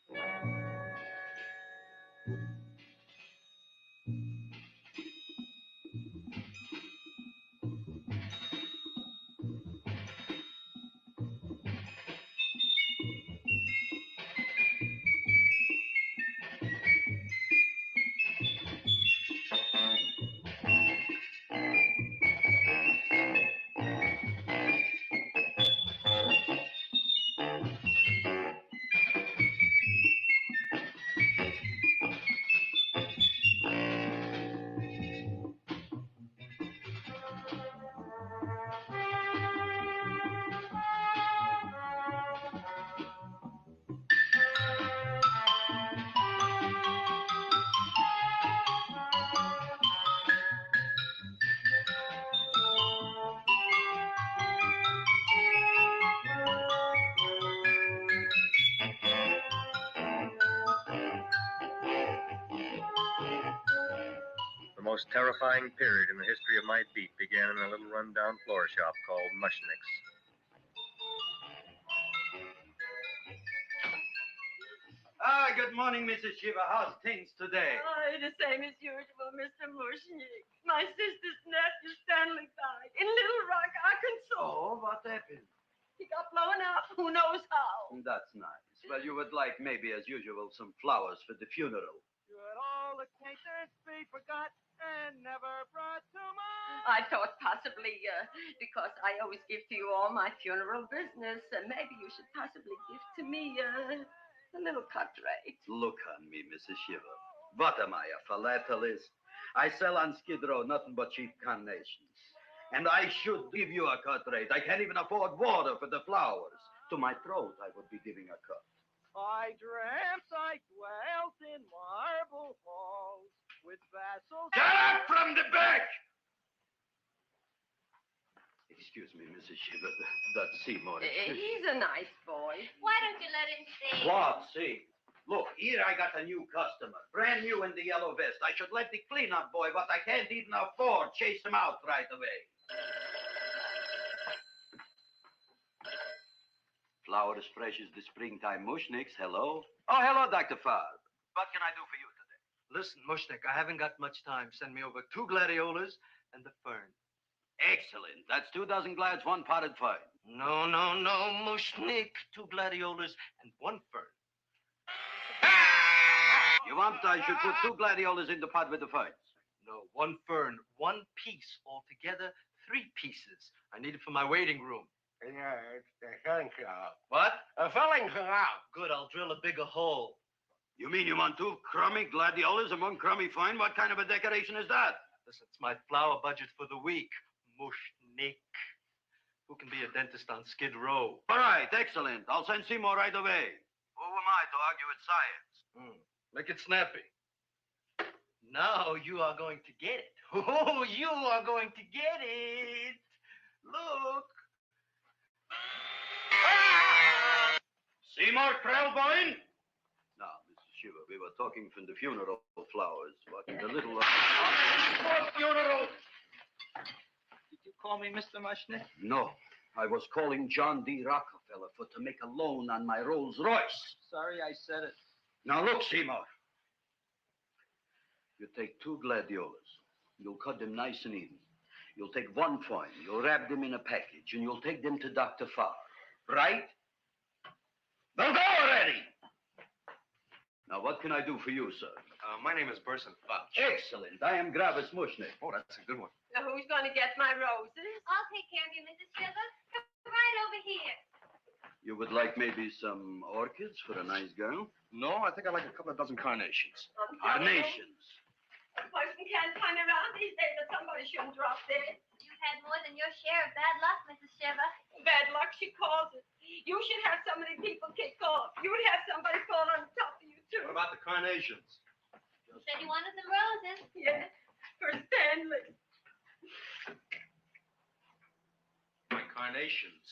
The most terrifying period in the history of my beat began in a little rundown floor shop called Mushnick's. Good morning, Mrs. Shiva. How's things today? The same as usual, Mr. Mushnick. My sister's nephew Stanley died in Little Rock, Arkansas. Oh, what happened? He got blown up. Who knows how? That's nice. Well, you would like, maybe as usual, some flowers for the funeral. Should all acquaintance be forgot and never brought to mind? I thought possibly, because I always give to you all my funeral business, maybe you should possibly give to me a little cut rate. Look on me, Mrs. Shiva. What am I, a philatelist? I sell on Skid Row nothing but cheap carnations. And I should give you a cut rate. I can't even afford water for the flowers. To my throat, I would be giving a cut. I dreamt I dwelt in marble halls with vassals. Get up from the back! Excuse me, Mrs. Shiva. That's Seymour. He's a nice boy. Why don't you let him see? What? See? Look, here I got a new customer. Brand new in the yellow vest. I should let the cleanup boy, but I can't even afford, chase him out right away. Flowers fresh as the springtime Mushnicks. Hello? Oh, hello, Dr. Farb. What can I do for you today? Listen, Mushnick, I haven't got much time. Send me over 2 gladiolas and the fern. Excellent. That's 2 dozen glads, 1 potted fern. No, Mushnick. 2 gladiolas and 1 fern. You want I should put 2 gladiolas in the pot with the ferns? No, 1 fern, 1 piece. Altogether, 3 pieces. I need it for my waiting room. Yeah, it's the filling out. What? A filling out. Good, I'll drill a bigger hole. You mean you want 2 crummy gladiolas and 1 crummy fern? What kind of a decoration is that? Listen, it's my flower budget for the week. Mushnick. Who can be a dentist on Skid Row? All right, excellent. I'll send Seymour right away. Who am I to argue with science? Make it snappy. Now you are going to get it. Oh, you are going to get it. Look. Seymour Krellboyne? Now, Mrs. Shiva, we were talking from the funeral flowers. What in the little... Funeral. Did you call me Mr. Mushnick? No, I was calling John D. Rockefeller to make a loan on my Rolls Royce. Sorry I said it. Now, look, Seymour. You take 2 gladiolas. You'll cut them nice and even. You'll take 1 fern. You'll wrap them in a package, and you'll take them to Dr. Farr. Right? Now go already! Now, what can I do for you, sir? My name is Burson Fouch. Excellent. I am Gravis Mushnick. Oh, that's a good one. Now, who's going to get my roses? I'll take care of you, Mrs. Shiva. Come right over here. You would like maybe some orchids for a nice girl? No, I think I like a couple of dozen carnations. Carnations. A person can't find around these days that somebody shouldn't drop dead. You've had more than your share of bad luck, Mrs. Shiva. Bad luck, she calls it. You should have so many people kick off. You would have somebody fall on top of you, too. What about the carnations? You said you wanted some roses. Yeah, for Stanley. My carnations.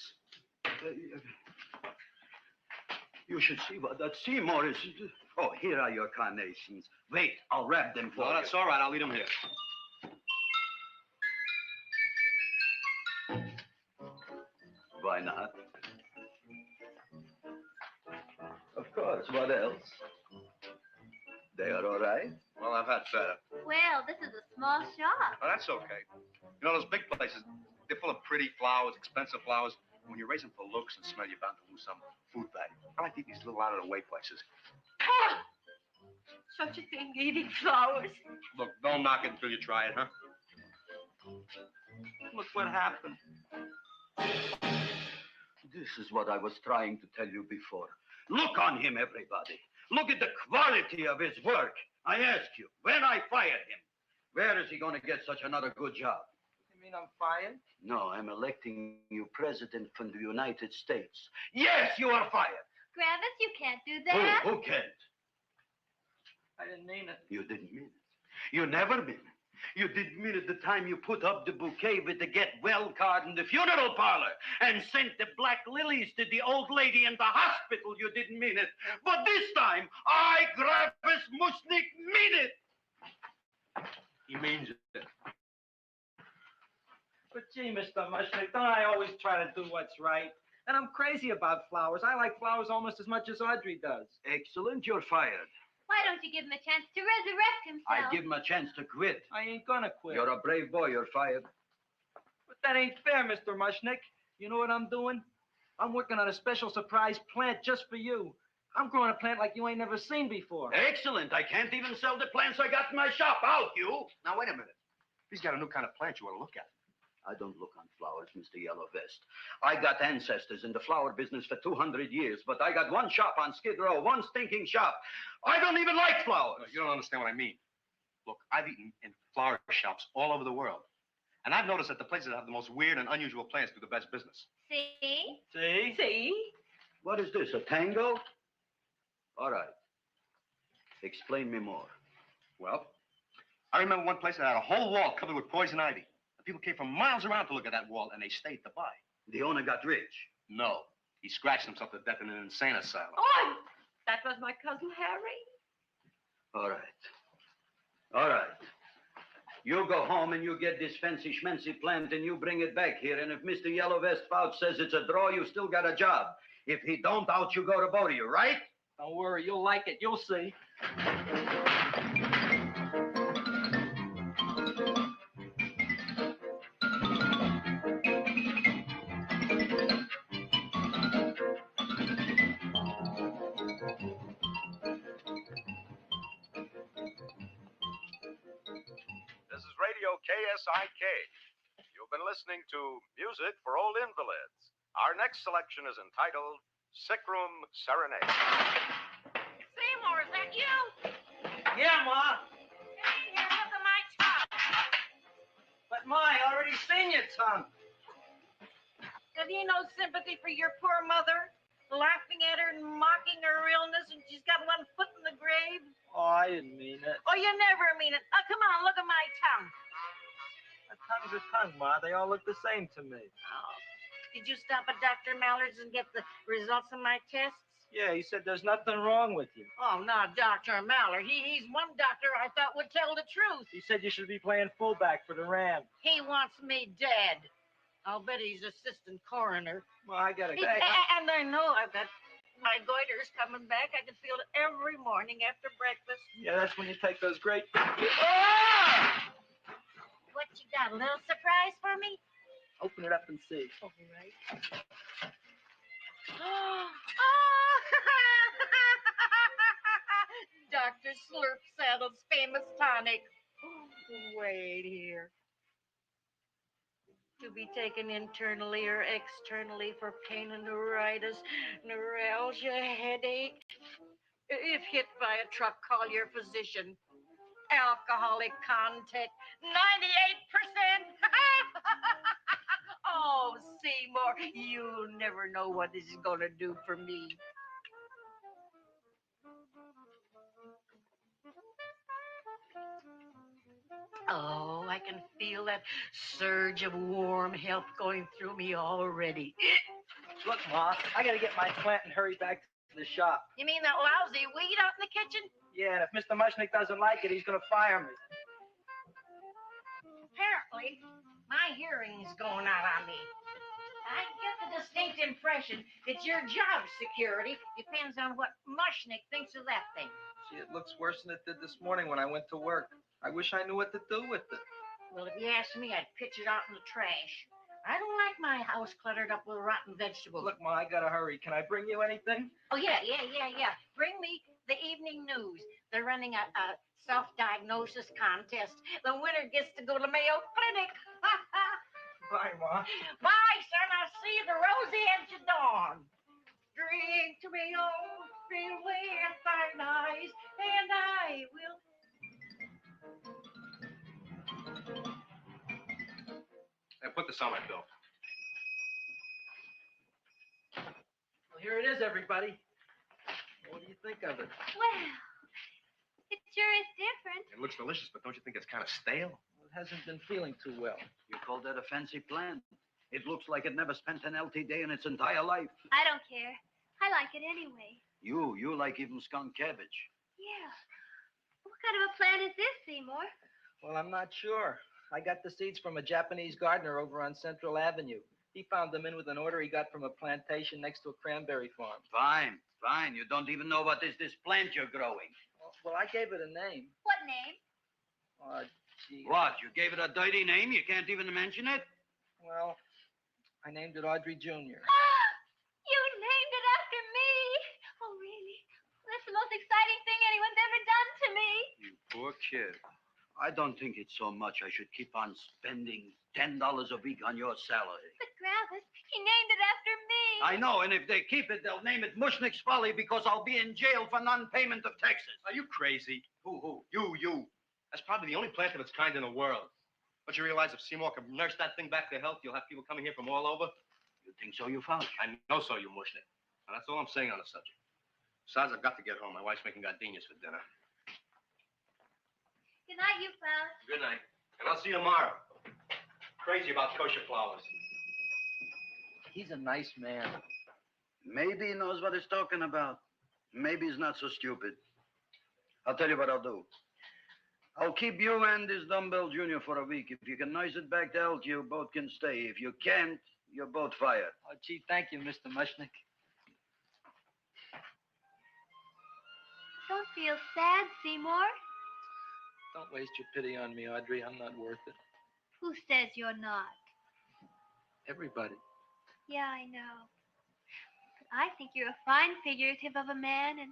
You should see what that Seymour is. Oh, here are your carnations. Wait, I'll wrap them for you. No, that's all right. I'll leave them here. Why not? Of course. course. What else? They are all right? Well, I've had better. Well, this is a small shop. Oh, that's okay. You know, those big places, they're full of pretty flowers, expensive flowers. When you raise them for looks and smell, you're bound to lose some food value. I like to eat these little out-of-the-way places. Ah, such a thing, eating flowers. Look, don't knock it until you try it, huh? Look what happened. This is what I was trying to tell you before. Look on him, everybody. Look at the quality of his work. I ask you, when I fired him, where is he going to get such another good job? You mean I'm fired? No, I'm electing you president from the United States. Yes, you are fired. Gravis, you can't do that. Who can't? I didn't mean it. You didn't mean it. You never mean it. You didn't mean it the time you put up the bouquet with the get well card in the funeral parlor and sent the black lilies to the old lady in the hospital. You didn't mean it. But this time, I, Gravis Mushnik, mean it. He means it. But gee, Mr. Mushnick, don't I always try to do what's right? And I'm crazy about flowers. I like flowers almost as much as Audrey does. Excellent, you're fired. Why don't you give him a chance to resurrect himself? I give him a chance to quit. I ain't gonna quit. You're a brave boy, you're fired. But that ain't fair, Mr. Mushnick. You know what I'm doing? I'm working on a special surprise plant just for you. I'm growing a plant like you ain't never seen before. Excellent, I can't even sell the plants I got in my shop. Out, you! Now, wait a minute. He's got a new kind of plant you ought to look at. I don't look on flowers, Mr. Yellow Vest. I got ancestors in the flower business for 200 years, but I got one shop on Skid Row, one stinking shop. I don't even like flowers. No, you don't understand what I mean. Look, I've eaten in flower shops all over the world. And I've noticed that the places that have the most weird and unusual plants do the best business. See? See? See? What is this, a tango? All right. Explain me more. Well, I remember one place that had a whole wall covered with poison ivy. The people came from miles around to look at that wall, and they stayed to buy. The owner got rich. No. He scratched himself to death in an insane asylum. Oh, that was my cousin Harry. All right. All right. You go home and you get this fancy schmancy plant and you bring it back here. And if Mr. Yellow Vest Fouch says it's a draw, you still got a job. If he don't, out you go to both of you, right? Don't worry, you'll like it. You'll see. This is Radio KSIK. You've been listening to Music for Old Invalids. Our next selection is entitled Sick Room Serenade. Seymour, is that you? Yeah, Ma. Hey, here, look at my top. But Ma, I already seen your tongue. Have you no sympathy for your poor mother? Laughing at her and mocking her illness, and she's got one foot in the grave? Oh, I didn't mean it. Oh, you never mean it. Oh, come on, look at my tongue. A tongue's a tongue, Ma. They all look the same to me. Oh, did you stop at Dr. Mallard's and get the results of my tests? Yeah, he said there's nothing wrong with you. Oh, not Dr. Mallard. He's one doctor I thought would tell the truth. He said you should be playing fullback for the Rams. He wants me dead. I'll bet he's assistant coroner. Well, I gotta go. And I know I've got my goiter's coming back. I can feel it every morning after breakfast. Yeah, that's when you take those great. Ah! What you got? A little surprise for me? Open it up and see. All right. Oh! Dr. Slurp Saddle's famous tonic. Wait here. To be taken internally or externally for pain and neuritis, neuralgia, headache. If hit by a truck, call your physician. Alcoholic content, 98%. Oh, Seymour, you never know what this is going to do for me. Oh, I can feel that surge of warm health going through me already. Look, Ma, I gotta get my plant and hurry back to the shop. You mean that lousy weed out in the kitchen? Yeah, and if Mr. Mushnick doesn't like it, he's gonna fire me. Apparently, my hearing's going out on me. I get the distinct impression that your job security depends on what Mushnick thinks of that thing. Gee, it looks worse than it did this morning when I went to work. I wish I knew what to do with it. Well, if you ask me, I'd pitch it out in the trash. I don't like my house cluttered up with rotten vegetables. Look, Ma, I gotta hurry. Can I bring you anything? Oh, yeah. Bring me the evening news. They're running a self-diagnosis contest. The winner gets to go to Mayo Clinic. Bye, Ma. Bye, son. I'll see you at the rosy edge of dawn. Drink to me, oh, feel with thine eyes, and I will. Hey, put this on my bill. Well, here it is, everybody. What do you think of it? Well, it sure is different. It looks delicious, but don't you think it's kind of stale? Well, it hasn't been feeling too well. You call that a fancy plan? It looks like it never spent an LT day in its entire life. I don't care. I like it anyway. You like even skunk cabbage. Yeah. What kind of a plant is this, Seymour? Well, I'm not sure. I got the seeds from a Japanese gardener over on Central Avenue. He found them in with an order he got from a plantation next to a cranberry farm. Fine. You don't even know what is this plant you're growing. Well, I gave it a name. What name? Oh, gee. What? You gave it a dirty name? You can't even mention it? Well, I named it Audrey Jr. You named it after me. Oh, really? That's the most exciting thing anyone's ever done to me. You poor kid. I don't think it's so much I should keep on spending $10 a week on your salary. But, Gravis, he named it after me. I know, and if they keep it, they'll name it Mushnick's Folly because I'll be in jail for non-payment of taxes. Are you crazy? Who? You. That's probably the only plant of its kind in the world. Don't you realize if Seymour can nurse that thing back to health, you'll have people coming here from all over? You think so, you found? I know so, you mushnick. Now, that's all I'm saying on the subject. Besides, I've got to get home. My wife's making gardenias for dinner. Good night, you fellas. Good night. And I'll see you tomorrow. Crazy about kosher flowers. He's a nice man. Maybe he knows what he's talking about. Maybe he's not so stupid. I'll tell you what I'll do. I'll keep you and this dumbbell junior for a week. If you can nurse it back to health, you both can stay. If you can't, you're both fired. Oh, gee, thank you, Mr. Mushnick. Don't feel sad, Seymour. Don't waste your pity on me, Audrey. I'm not worth it. Who says you're not? Everybody. Yeah, I know. But I think you're a fine figurative of a man, and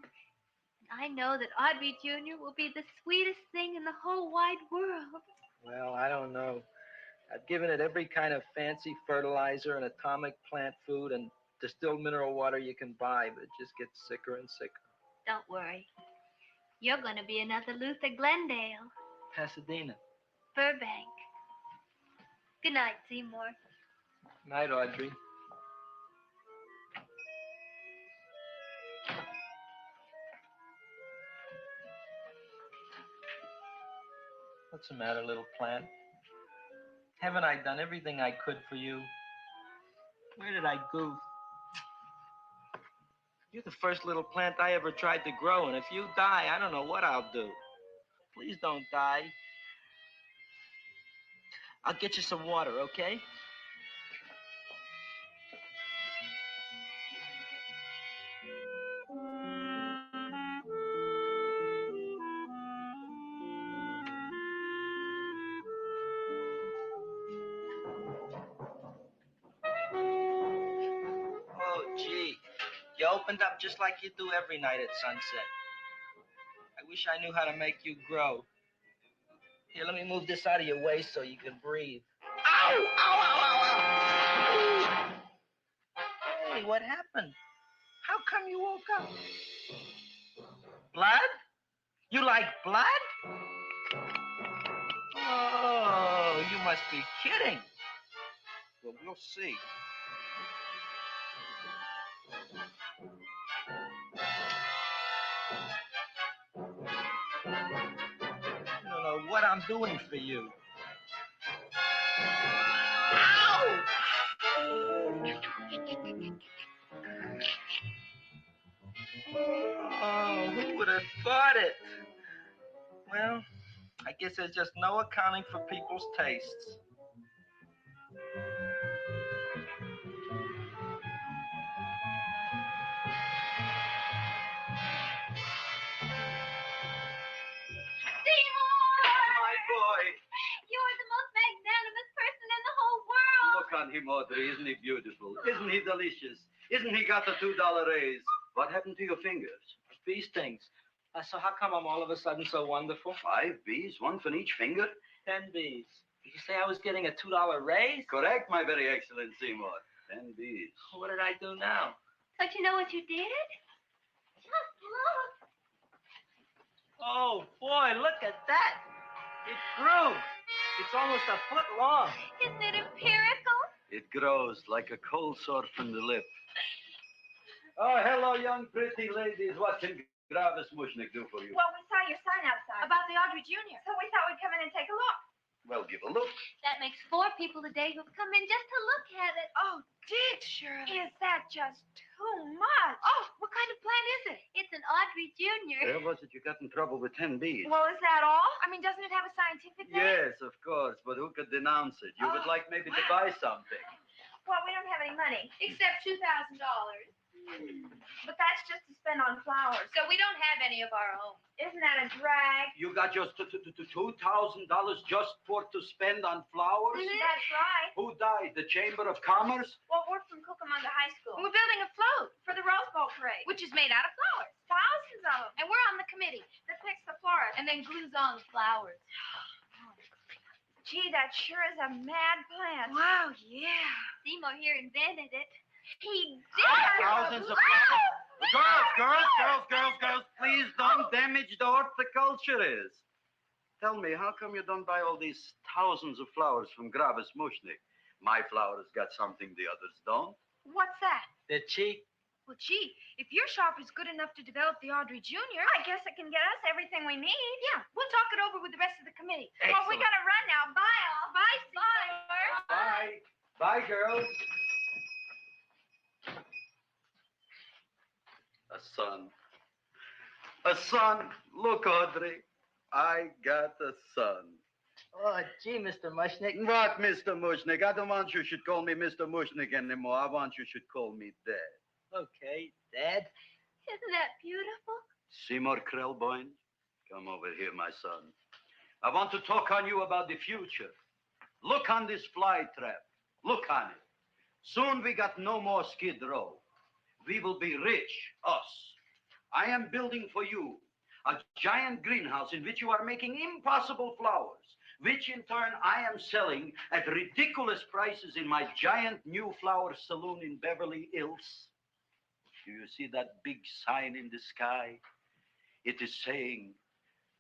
I know that Audrey Jr. will be the sweetest thing in the whole wide world. Well, I don't know. I've given it every kind of fancy fertilizer and atomic plant food and distilled mineral water you can buy, but it just gets sicker and sicker. Don't worry. You're going to be another Luther Glendale. Pasadena. Burbank. Good night, Seymour. Night, Audrey. What's the matter, little plant? Haven't I done everything I could for you? Where did I goof? You're the first little plant I ever tried to grow, and if you die, I don't know what I'll do. Please don't die. I'll get you some water, okay? Oh, gee. You opened up just like you do every night at sunset. I wish I knew how to make you grow. Here, let me move this out of your way so you can breathe. Ow! Ow, ow, ow, ow! Hey, what happened? How come you woke up? Blood? You like blood? Oh, you must be kidding. Well, we'll see. You don't know what I'm doing for you. Ow! Oh, who would have thought it? Well, I guess there's just no accounting for people's tastes. on him, Audrey. Isn't he beautiful? Isn't he delicious? Isn't he got a $2 raise? What happened to your fingers? Bee stings. So how come I'm all of a sudden so wonderful? 5 bees, one for each finger? 10 bees. Did you say I was getting a $2 raise? Correct, my very excellent Seymour. 10 bees. What did I do now? Don't you know what you did? Just look. Oh, boy, look at that. It grew. It's almost a foot long. Isn't it empirical? It grows like a cold sore from the lip. Oh, hello, young pretty ladies. What can Gravis Mushnick do for you? Well, we saw your sign outside about the Audrey Jr. So we thought we'd come in and take a look. Well, give a look. That makes 4 people today who've come in just to look at it. Oh, did Shirley? Is that just too much? Oh, what kind of plant is it? It's an Audrey Jr. Where was it you got in trouble with 10 bees? Well, is that all? I mean, doesn't it have a scientific name? Yes, of course, but who could denounce it? You would like maybe to buy something. Well, we don't have any money, except $2,000. But that's just to spend on flowers. So we don't have any of our own. Isn't that a drag? You got just $2,000 just to spend on flowers? That's right. Who died? The Chamber of Commerce? Well, we're from Cucamonga High School. We're building a float, For the Rose Bowl parade. which is made out of flowers. Thousands of them. And we're on the committee That picks the florist. and then glues on the flowers. Gee, that sure is a mad plant. Wow, yeah. Seymour here invented it. He did. Thousands of flowers. Girls, please don't damage the horticulturist. Tell me, how come you don't buy all these thousands of flowers from Gravis Mushnick? My flowers got something the others don't. What's that? They're cheap. Well, gee, if your shop is good enough to develop the Audrey Jr., I guess it can get us everything we need. yeah, we'll talk it over with the rest of the committee. Well, we gotta run now. Bye, all. Bye, Seymour. Bye. Bye, girls. A son. A son. Look, Audrey. I got a son. Oh, gee, Mr. Mushnick. What, Mr. Mushnick? I don't want you should call me Mr. Mushnick anymore. I want you should call me Dad. Okay, Dad. Isn't that beautiful? Seymour Krelboyne, come over here, my son. I want to talk on you about the future. Look on this fly trap. Look on it. Soon we got no more Skid Row. We will be rich, us. I am building for you a giant greenhouse in which you are making impossible flowers, which in turn I am selling at ridiculous prices in my giant new flower saloon in Beverly Hills. Do you see that big sign in the sky? It is saying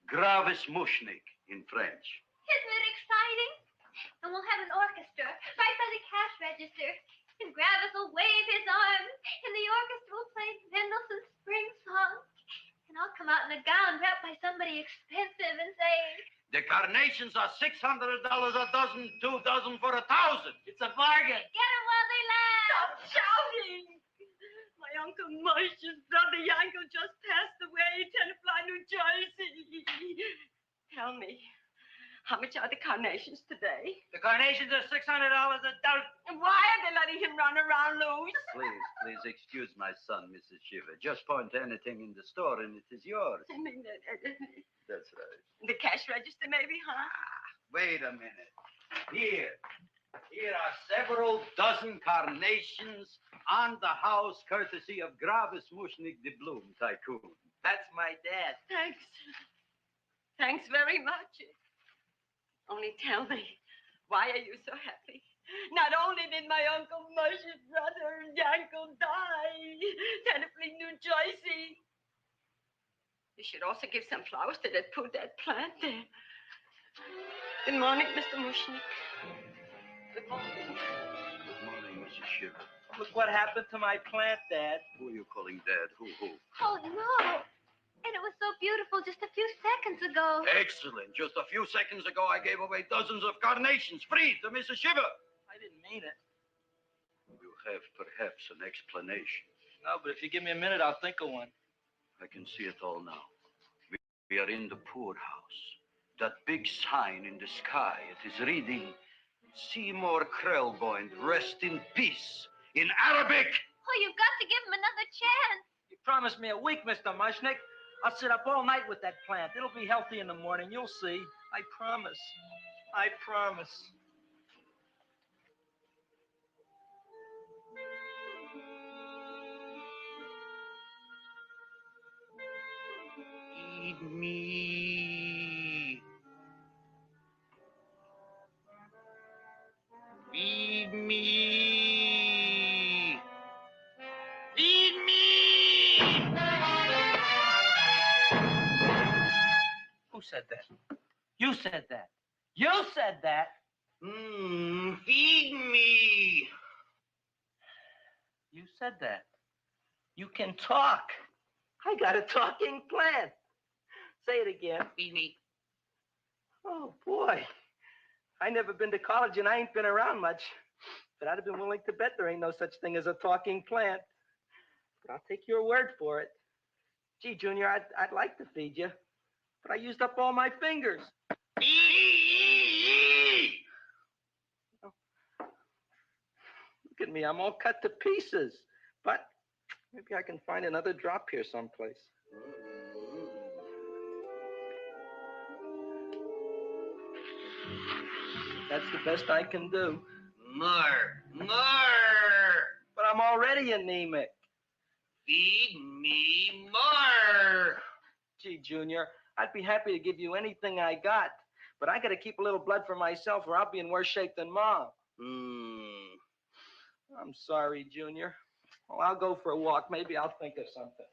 Gravis Mushnick in French. Isn't it exciting? And we'll have an orchestra right by the cash register. And Gravis will wave his arms, and the orchestra will play Mendelssohn's Spring Song. And I'll come out in a gown wrapped by somebody expensive and say, The carnations are $600 a dozen, 2 dozen for $1,000. It's a bargain. get 'em while they last. Stop shouting. My Uncle Marsh's brother Yanko just passed away, Tenafly, New Jersey. Tell me, how much are the carnations today? The carnations are $600 a dozen. And why are they letting him run around loose? Please excuse my son, Mrs. Shiver. Just point to anything in the store and it is yours. I mean, That's right. the cash register maybe, huh? Wait a minute. Here are several dozen carnations on the house, courtesy of Gravis Mushnick, the Bloom Tycoon. That's my dad. Thanks. Thanks very much. Only tell me, why are you so happy? Not only did my Uncle Marsh's brother Yanko die, Tenafly, New Jersey. You should also give some flowers to that poor dead plant there. Good morning, Mr. Mushnick. Good morning. Good morning, Mrs. Shiver. Look what happened to my plant, Dad. Who are you calling Dad? Who? Oh, no. And it was so beautiful just a few seconds ago. Excellent. Just a few seconds ago, I gave away dozens of carnations free to Mrs. Shiver. I didn't mean it. You have perhaps an explanation. No, but if you give me a minute, I'll think of one. I can see it all now. We are in the poorhouse. That big sign in the sky, it is reading, Seymour Krelboyne, rest in peace, in Arabic. Oh, you've got to give him another chance. You promised me a week, Mr. Mushnick. I'll sit up all night with that plant. It'll be healthy in the morning. You'll see. I promise. I promise. me. Feed me. Feed me. Who said that? You said that. You said that. Feed me. You said that. You can talk. I got a talking plant. Say it again. Feed me. Oh, boy. I never been to college and I ain't been around much. But I'd have been willing to bet there ain't no such thing as a talking plant. But I'll take your word for it. Gee, Junior, I'd like to feed you. But I used up all my fingers. Look at me. I'm all cut to pieces. But maybe I can find another drop here someplace. That's the best I can do. More. But I'm already anemic. Feed me more. Gee, Junior, I'd be happy to give you anything I got. But I got to keep a little blood for myself or I'll be in worse shape than Mom. I'm sorry, Junior. Well, I'll go for a walk. Maybe I'll think of something.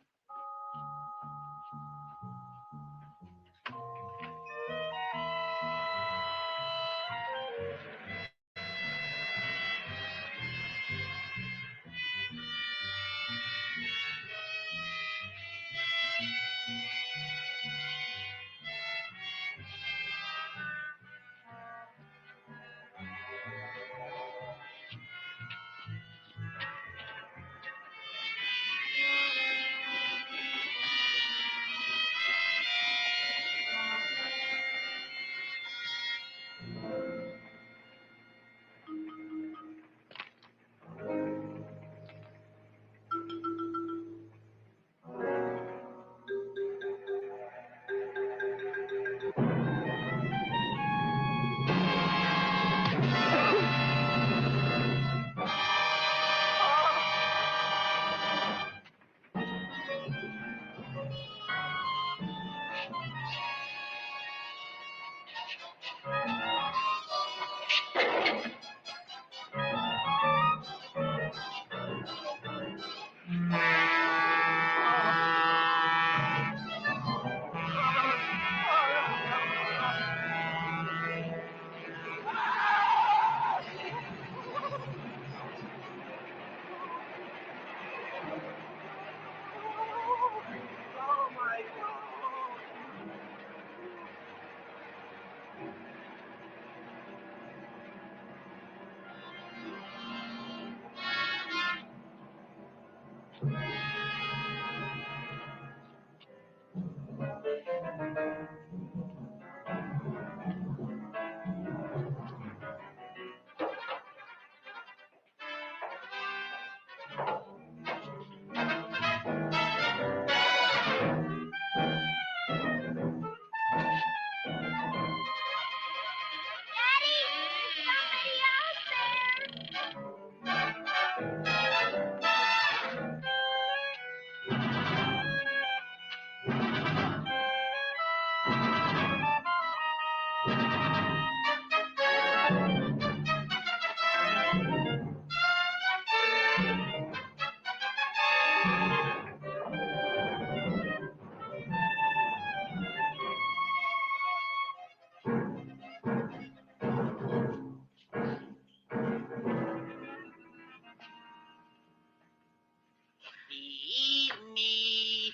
Feed me.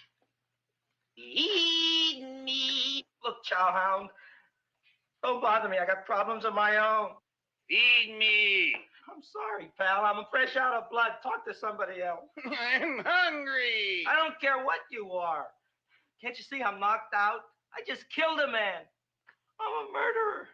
Feed me. Look, Chowhound, don't bother me. I got problems of my own. Feed me. I'm sorry, pal. I'm fresh out of blood. Talk to somebody else. I'm hungry. I don't care what you are. Can't you see I'm knocked out? I just killed a man. I'm a murderer.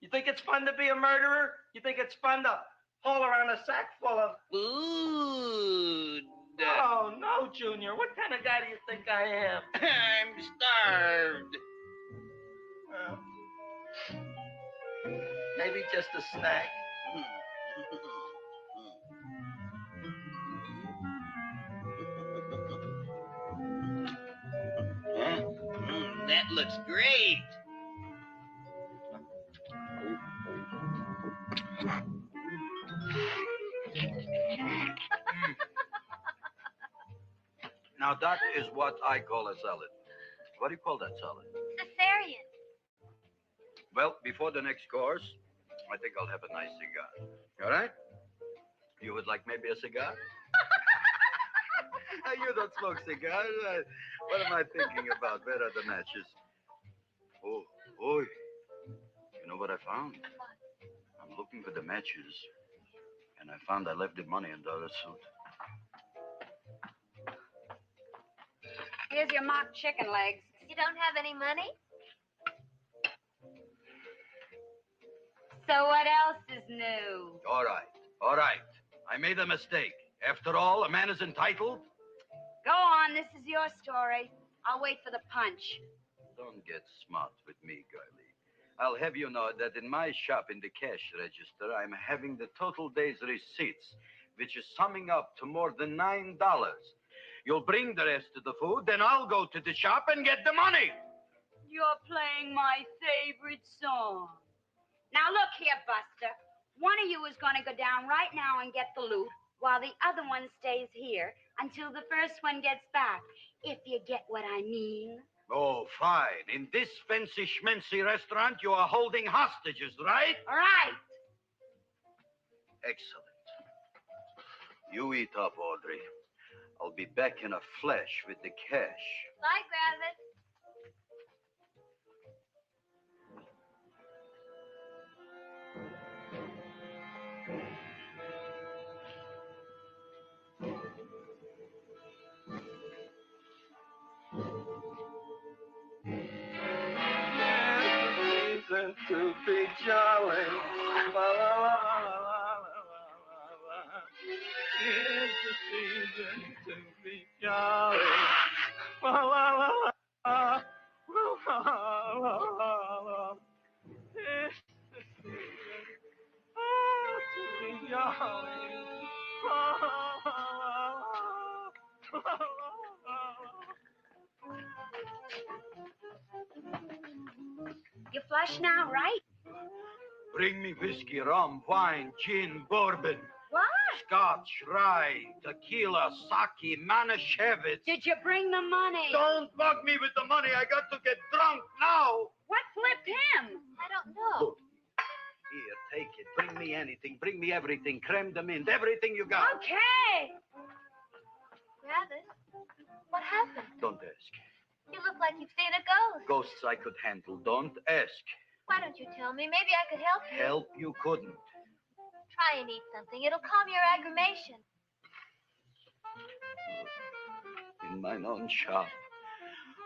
You think it's fun to be a murderer? You think it's fun to haul around a sack full of Food. Oh, no, Junior. What kind of guy do you think I am? I'm starved. Maybe just a snack. That looks great. Now, that is what I call a salad. What do you call that salad? Cesarean. Well, before the next course, I think I'll have a nice cigar. All right? You would like maybe a cigar? You don't smoke cigars. What am I thinking about? Where are the matches? Oh, you know what I found? I'm looking for the matches, and I found I left the money in the other suit. Here's your mock chicken legs. You don't have any money? So what else is new? All right. I made a mistake. After all, a man is entitled. Go on, this is your story. I'll wait for the punch. Don't get smart with me, girlie. I'll have you know that in my shop in the cash register, I'm having the total day's receipts, which is summing up to more than $9. You'll bring the rest of the food, then I'll go to the shop and get the money. You're playing my favorite song. Now look here, Buster. One of you is going to go down right now and get the loot, while the other one stays here until the first one gets back, if you get what I mean. Oh, fine. In this fancy schmancy restaurant, you are holding hostages, right? All right. Excellent. You eat up, Audrey. I'll be back in a flash with the cash. Bye, Gravis. Reason to be jolly. La, la, la, la, la, la, la. It's the season to be jolly. La, la, la, la. La, la, la, la. It's the season to be jolly. La, la, la, la. La, la, la. You flush now, right? Bring me whiskey, rum, wine, gin, bourbon, What? scotch, rye, tequila, sake, manischewitz. Did you bring the money? Don't bug me with the money. I got to get drunk now. What flipped him? I don't know. Look. Here, take it. Bring me anything. Bring me everything. Creme de mint. Everything you got. Okay. Gravis, what happened? Don't ask. You look like you've seen a ghost. Ghosts I could handle. Don't ask. Why don't you tell me? Maybe I could help you. Help you couldn't. Try and eat something. It'll calm your aggravation. In mine own shop.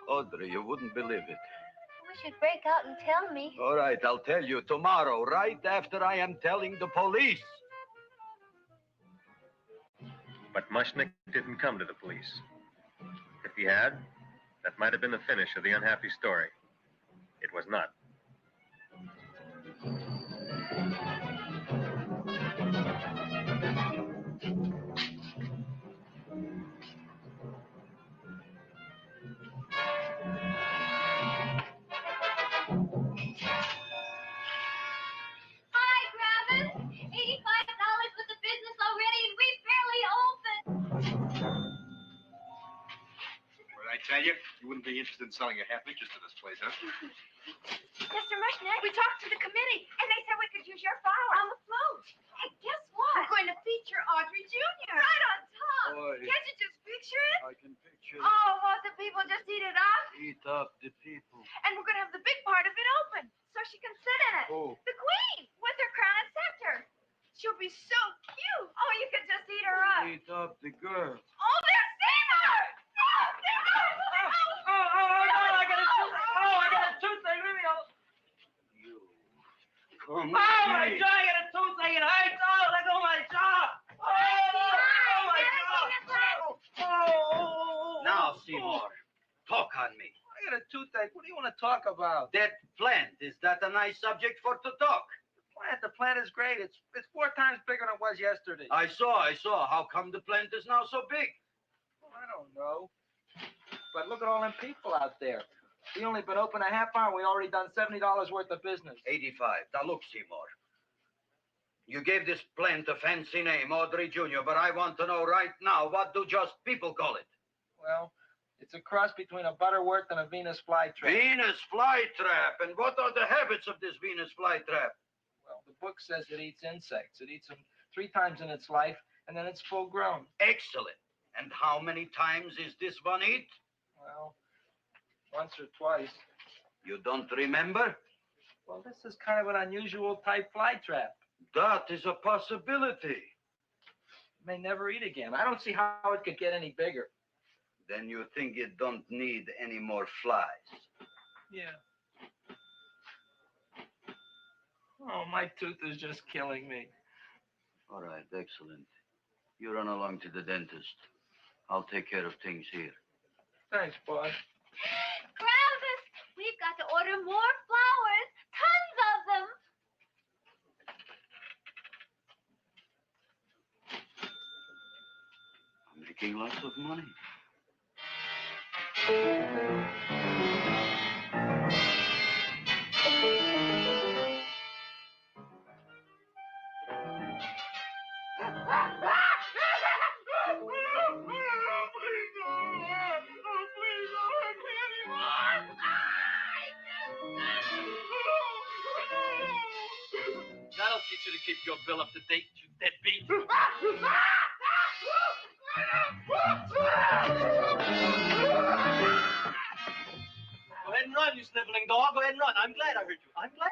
Audrey, you wouldn't believe it. I wish you'd break out and tell me. All right, I'll tell you tomorrow, right after I am telling the police. But Mushnick didn't come to the police. If he had, that might have been the finish of the unhappy story. It was not. Hi, Gravis. $85 with the business already, and we barely opened. What did I tell you? You wouldn't be interested in selling a half interest in this place, huh? Mr. Mushnick, we talked to the committee, and they said we could use your flour on the float. And guess what? We're going to feature Audrey Jr. Right on top. Boy. Can't you just picture it? I can picture it. Oh, won't the people just eat it up? Eat up the people. And we're going to have the big part of it open, so she can sit in it. Who? The queen, with her crown and scepter. She'll be so cute. Oh, you could just eat her up. Eat up the girl. Oh, there's Seymour! Oh, Seymour! I got a toothache. Leave me alone. You. Come Oh, my here. jaw, I got a toothache. It hurts. Oh, let go of my jaw. Oh, my jaw. Oh. Now, Seymour, talk on me. I got a toothache. What do you want to talk about? That plant, is that a nice subject for to talk? The plant is great. It's 4 times bigger than it was yesterday. I saw. How come the plant is now so big? I don't know. But look at all them people out there. We only been open a half hour. We already done $70 worth of business. 85. Now look, Seymour. You gave this plant a fancy name, Audrey Jr., but I want to know right now, what do just people call it? Well, it's a cross between a Butterworth and a Venus flytrap. Venus flytrap. And what are the habits of this Venus flytrap? Well, the book says it eats insects. It eats them 3 times in its life, and then it's full grown. Excellent. And how many times is this one eat? Well, once or twice. You don't remember? Well, this is kind of an unusual type flytrap. That is a possibility. It may never eat again. I don't see how it could get any bigger. Then you think it don't need any more flies? Yeah. Oh, my tooth is just killing me. All right, excellent. You run along to the dentist. I'll take care of things here. Thanks, boy. Gravis, we've got to order more flowers. Tons of them. I'm making lots of money. That'll teach you to keep your bill up to date, you deadbeat. Go ahead and run, you sniveling dog. Go ahead and run. I'm glad I heard you. I'm glad.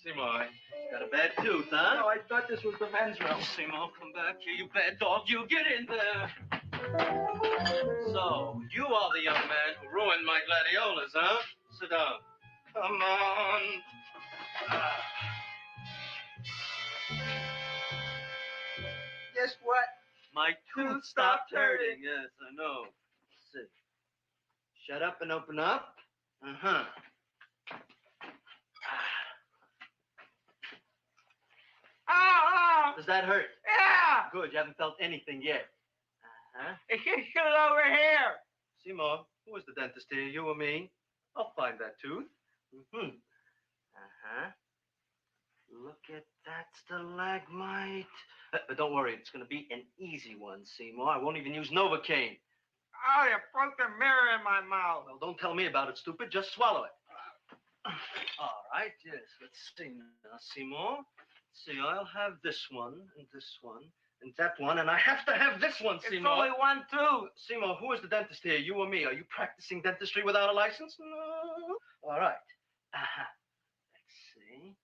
Seymour, got a bad tooth, huh? No, I thought this was the men's room. Seymour, come back here, you bad dog. You get in there. So, you are the young man who ruined my gladiolas, huh? Sit down. Come on. Guess what? My tooth stopped hurting. Yes, I know. Sit. Shut up and open up. Uh-huh. Oh, Does that hurt? yeah. Good, you haven't felt anything yet. Uh-huh. It's just over here. Seymour, who is the dentist here, you or me? I'll find that tooth. Mm-hmm. Uh-huh. Look at that stalagmite. But don't worry, it's going to be an easy one, Seymour. I won't even use Novocaine. Oh, you broke the mirror in my mouth. Well, don't tell me about it, stupid. Just swallow it. All right, yes. Let's see now, Seymour. See, I'll have this one, and that one, and I have to have this one, Seymour. It's only one tooth. Seymour, who is the dentist here, you or me? Are you practicing dentistry without a license? No. All right. Uh-huh. Let's see.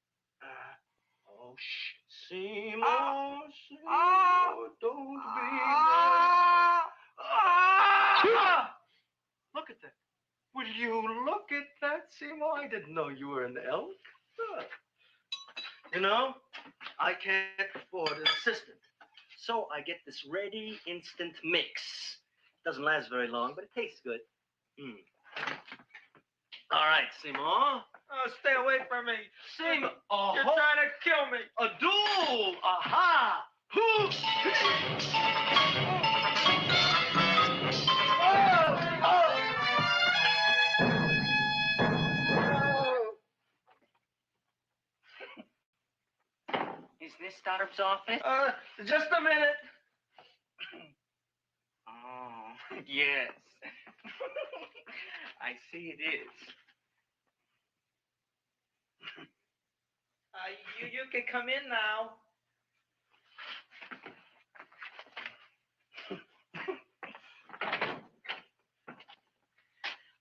Oh, shit. Seymour, Seymour, don't be Look at that. Will you look at that, Seymour? I didn't know you were an elk. You know, I can't afford an assistant. So I get this ready instant mix. Doesn't last very long, but it tastes good. All right, Seymour. Oh, stay away from me. Seymour. You're trying to kill me. A duel. Aha. Who? Is this Stoddard's office? Just a minute. Oh, yes. I see it is. You can come in now.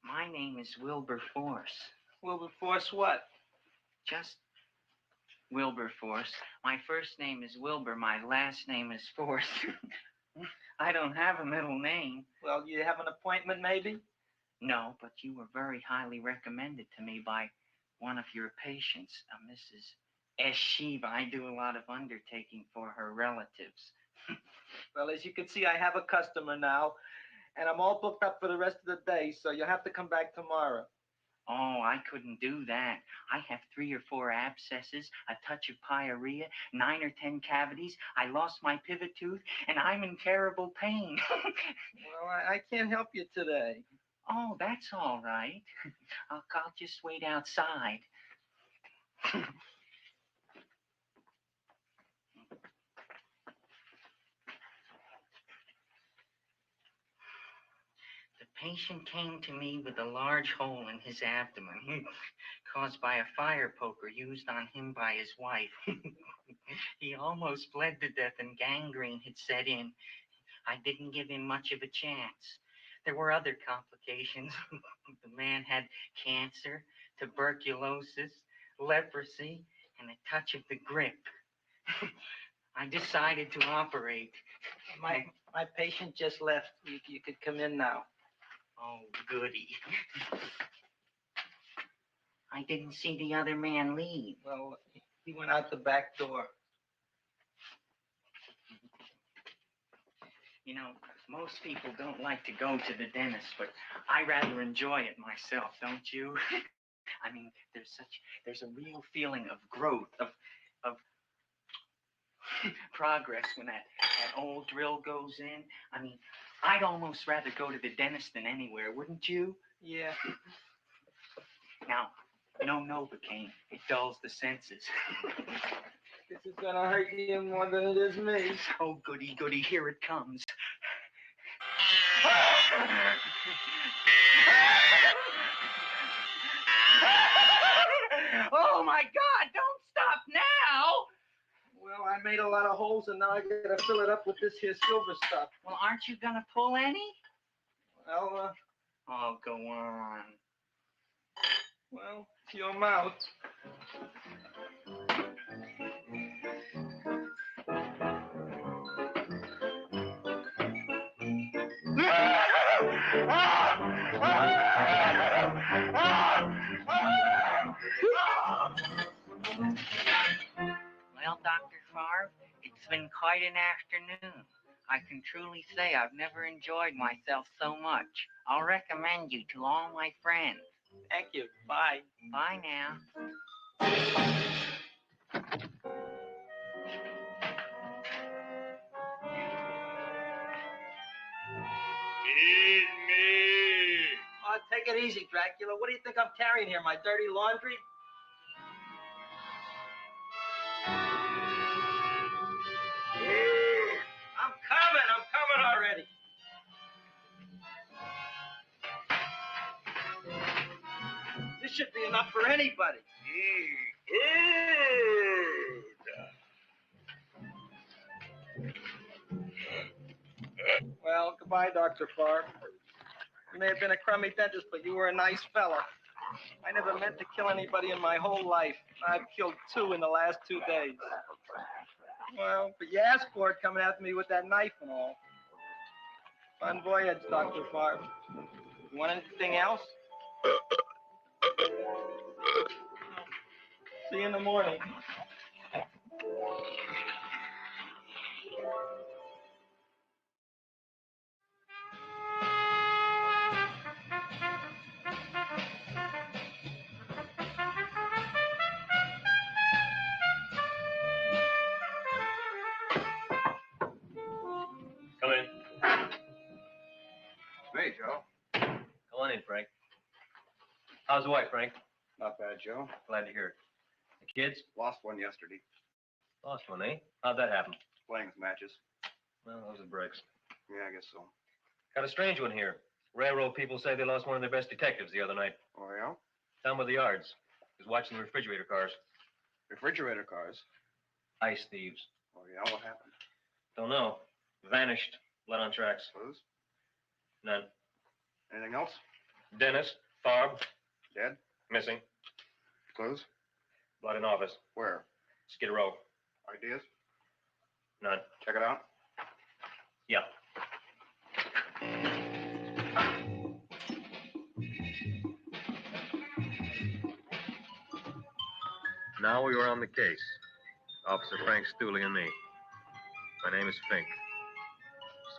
My name is Wilberforce. Wilberforce what? Just Wilberforce. My first name is Wilbur. My last name is Force. I don't have a middle name. Well, you have an appointment, maybe? No, but you were very highly recommended to me by one of your patients, Mrs. S. Shiva. I do a lot of undertaking for her relatives. Well, as you can see, I have a customer now, and I'm all booked up for the rest of the day, so you'll have to come back tomorrow. Oh, I couldn't do that. I have 3 or 4 abscesses, a touch of pyorrhea, 9 or 10 cavities. I lost my pivot tooth, and I'm in terrible pain. Well, I can't help you today. Oh, that's all right. I'll just wait outside. The patient came to me with a large hole in his abdomen caused by a fire poker used on him by his wife. He almost bled to death and gangrene had set in. I didn't give him much of a chance. There were other complications. The man had cancer, tuberculosis, leprosy, and a touch of the grip. I decided to operate. My patient just left. You could come in now. Oh, goody. I didn't see the other man leave. Well, he went out the back door. You know, most people don't like to go to the dentist, but I rather enjoy it myself, don't you? I mean, there's a real feeling of growth, of progress when that old drill goes in. I mean, I'd almost rather go to the dentist than anywhere, wouldn't you? Yeah. Now, no Novocaine. It dulls the senses. This is gonna hurt you more than it is me. Oh, goody, goody, here it comes. Oh, my God, don't stop now! Well, I made a lot of holes, and now I gotta fill it up with this here silver stuff. Well, aren't you gonna pull any? Well, Oh, go on. well, it's your mouth. Well, Dr. Favre, it's been quite an afternoon. I can truly say I've never enjoyed myself so much. I'll recommend you to all my friends. Thank you. Bye. Bye now. Feed me. Oh, take it easy, Dracula. What do you think I'm carrying here? My dirty laundry? I'm coming already. This should be enough for anybody. Well, goodbye, Dr. Favre. You may have been a crummy dentist, but you were a nice fella. I never meant to kill anybody in my whole life. I've killed 2 in the last 2 days. Well, but you asked for it coming after me with that knife and all. Bon voyage, Dr. Favre. You want anything else? See you in the morning. Come in. Hey, Joe. Come on in, Frank. How's the wife, Frank? Not bad, Joe. Glad to hear it. The kids? Lost one yesterday. Lost one, eh? How'd that happen? Playing matches. Well, those are breaks. Yeah, I guess so. Got a strange one here. Railroad people say they lost one of their best detectives the other night. Oh, yeah? Down by the yards. He was watching the refrigerator cars. Refrigerator cars. Ice thieves. Oh, yeah? What happened? Don't know. Vanished. Blood on tracks. Clues? None. Anything else? Dennis. Farb. Dead? Missing. Clues? Blood in office. Where? Skid Row. Ideas? None. Check it out. Yeah. Now we were on the case. Officer Frank Stooley and me. My name is Fink.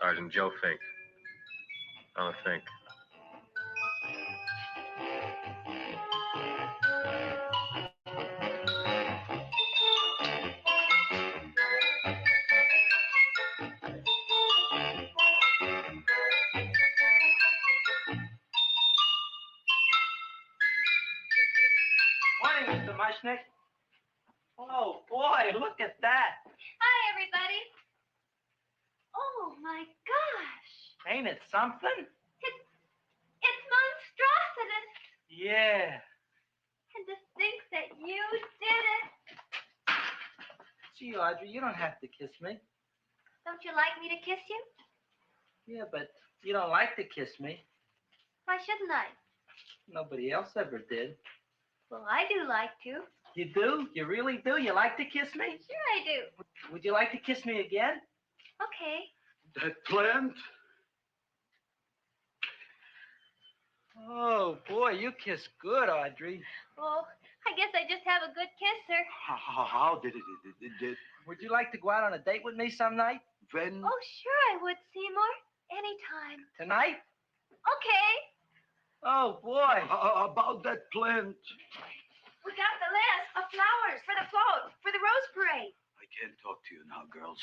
Sergeant Joe Fink. I'm a Fink. Mushnick? Oh, boy, look at that. Hi, everybody. Oh, my gosh. Ain't it something? It's monstrosity. Yeah. And to think that you did it. Gee, Audrey, you don't have to kiss me. Don't you like me to kiss you? Yeah, but you don't like to kiss me. Why shouldn't I? Nobody else ever did. Well, I do like to. You do? You really do? You like to kiss me? Sure I do. Would you like to kiss me again? Okay. That plant? Oh, boy, you kiss good, Audrey. Well, I guess I just have a good kisser. How did it? Would you like to go out on a date with me some night? When? Oh, sure I would, Seymour. Anytime. Tonight? Okay. Oh, boy. About that plant. We got the list of flowers for the float, for the rose parade. I can't talk to you now, girls.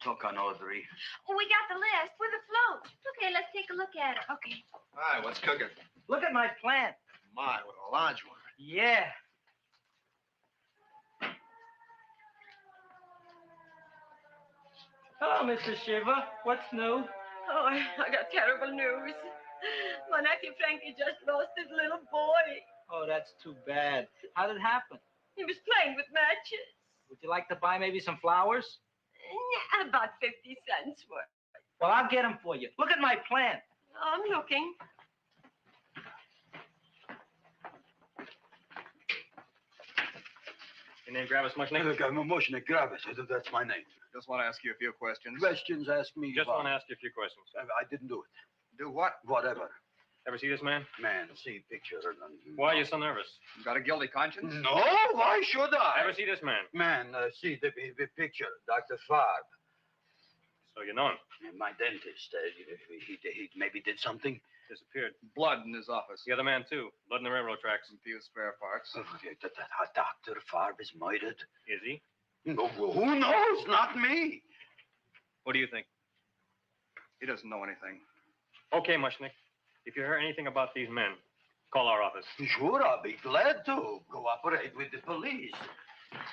Talk on Audrey. We got the list for the float. Okay, let's take a look at it. Okay. Hi, what's cooking? Look at my plant. My, what a large one. Yeah. Hello, Mrs. Shiva. What's new? Oh, I got terrible news. My nephew Frankie just lost his little boy. Oh, that's too bad. How did it happen? He was playing with matches. Would you like to buy maybe some flowers? About 50 cents worth. Well, I'll get them for you. Look at my plant. I'm looking. Your name Gravis Mushnick? Moshnik Gravis. That's my name. Just want to ask you a few questions. Questions, ask me. Just about- want to ask you a few questions. I didn't do it. Do what? Whatever. Ever see this man? Man, see picture. Why are you so nervous? You got a guilty conscience? No, why should I? Ever see this man? Man, see the picture. Dr. Farb. So you know him. My dentist. He maybe did something. Disappeared. Blood in his office. The other man, too. Blood in the railroad tracks. Some few spare parts. Dr. Farb is murdered. Is he? No, who knows? Not me. What do you think? He doesn't know anything. Okay, Mushnick. If you hear anything about these men, call our office. Sure, I'll be glad to cooperate with the police.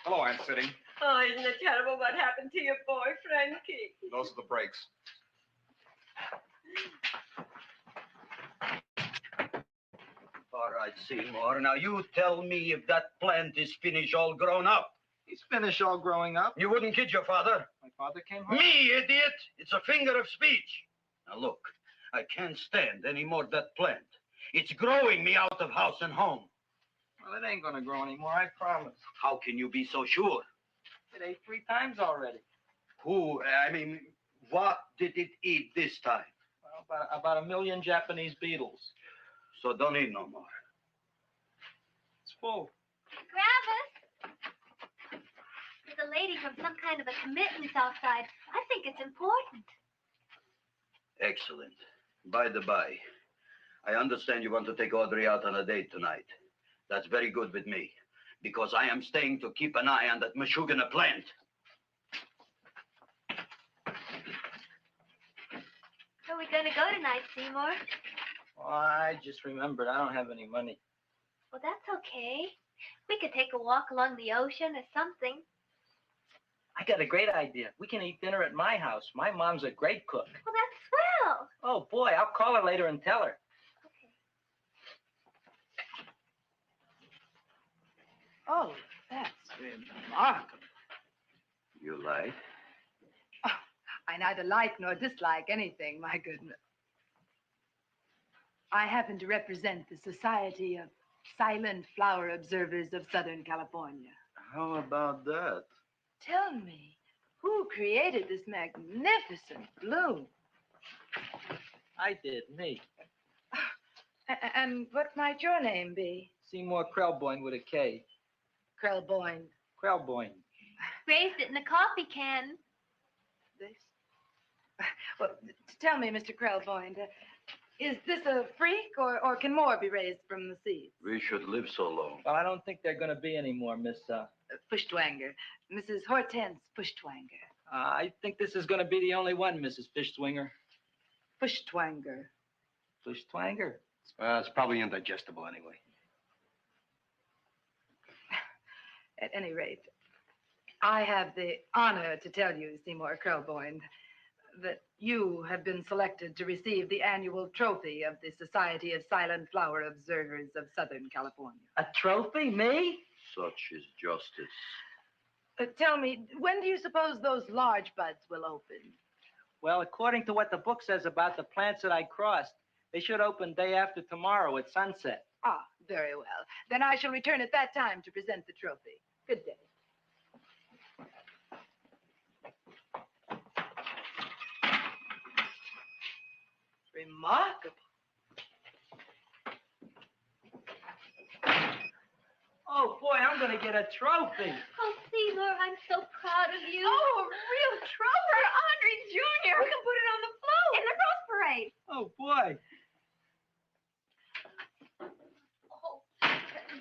Hello, Aunt Sitting. Oh, isn't it terrible what happened to your boy, Frankie? Those are the brakes. All right, Seymour. Now you tell me if that plant is finished all grown up. He's finished all growing up. You wouldn't kid your father? My father came home. Me, idiot! It's a finger of speech. Now look, I can't stand any more of that plant. It's growing me out of house and home. Well, it ain't gonna grow anymore, I promise. How can you be so sure? It ate 3 times already. What did it eat this time? Well, about 1 million Japanese beetles. So don't eat no more. It's full. Gravis. There's a lady from some kind of a commitment outside. I think it's important. Excellent. By the by, I understand you want to take Audrey out on a date tonight. That's very good with me, because I am staying to keep an eye on that Meshuggah plant. Where are we going to go tonight, Seymour? Well, I just remembered I don't have any money. Well, that's okay. We could take a walk along the ocean or something. I got a great idea. We can eat dinner at my house. My mom's a great cook. Well, that's swell. Oh, boy, I'll call her later and tell her. Okay. Oh, that's remarkable. You like? Oh, I neither like nor dislike anything, my goodness. I happen to represent the Society of Silent Flower Observers of Southern California. How about that? Tell me, who created this magnificent bloom? I did, me. And what might your name be? Seymour Krelboyne with a K. Krelboyne. Krelboyne. Raised it in a coffee can. This? Well, tell me, Mr. Krelboyne, is this a freak, or can more be raised from the seeds? We should live so long. Well, I don't think they're going to be any more, Miss... Fuschtwanger. Mrs. Hortense Fuschtwanger. I think this is going to be the only one, Mrs. Fishtwinger. Fuschtwanger. It's probably indigestible anyway. At any rate, I have the honor to tell you, Seymour Krelboyne, that you have been selected to receive the annual trophy of the Society of Silent Flower Observers of Southern California. A trophy? Me? Such is justice. Tell me, when do you suppose those large buds will open? Well, according to what the book says about the plants that I crossed, they should open day after tomorrow at sunset. Ah, very well. Then I shall return at that time to present the trophy. Good day. Remarkable. Oh, boy, I'm going to get a trophy. Oh, Seymour, I'm so proud of you. Oh, a real trophy. Audrey Jr. We can put it on the float. In the Rose Parade. Oh, boy. Oh,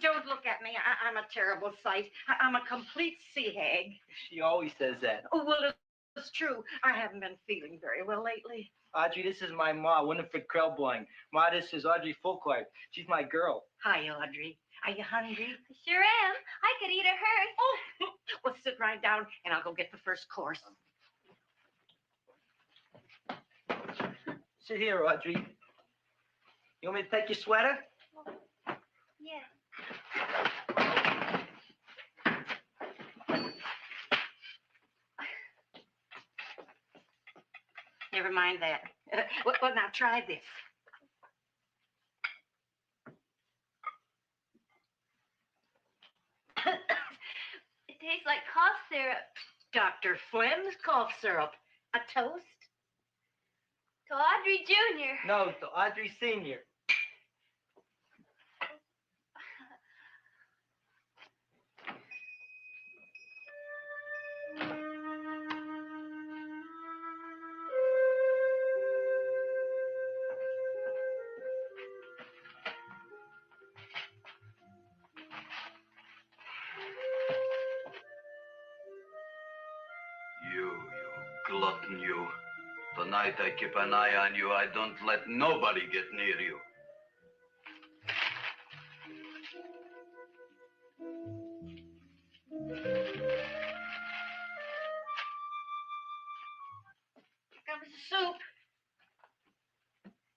don't look at me. I'm a terrible sight. I'm a complete sea hag. She always says that. Oh, well, it's true. I haven't been feeling very well lately. Audrey, this is my ma, Winifred Krelboyne. Ma, this is Audrey Fulcourt. She's my girl. Hi, Audrey. Are you hungry? I sure am. I could eat a hearse. Oh, well, sit right down, and I'll go get the first course. Sit here, Audrey. You want me to take your sweater? Yeah. Never mind that. Well, now try this. It tastes like cough syrup. Dr. Flem's cough syrup. A toast? To Audrey Jr. No, to Audrey Sr. You glutton, you. Tonight I keep an eye on you. I don't let nobody get near you. Here comes the soup.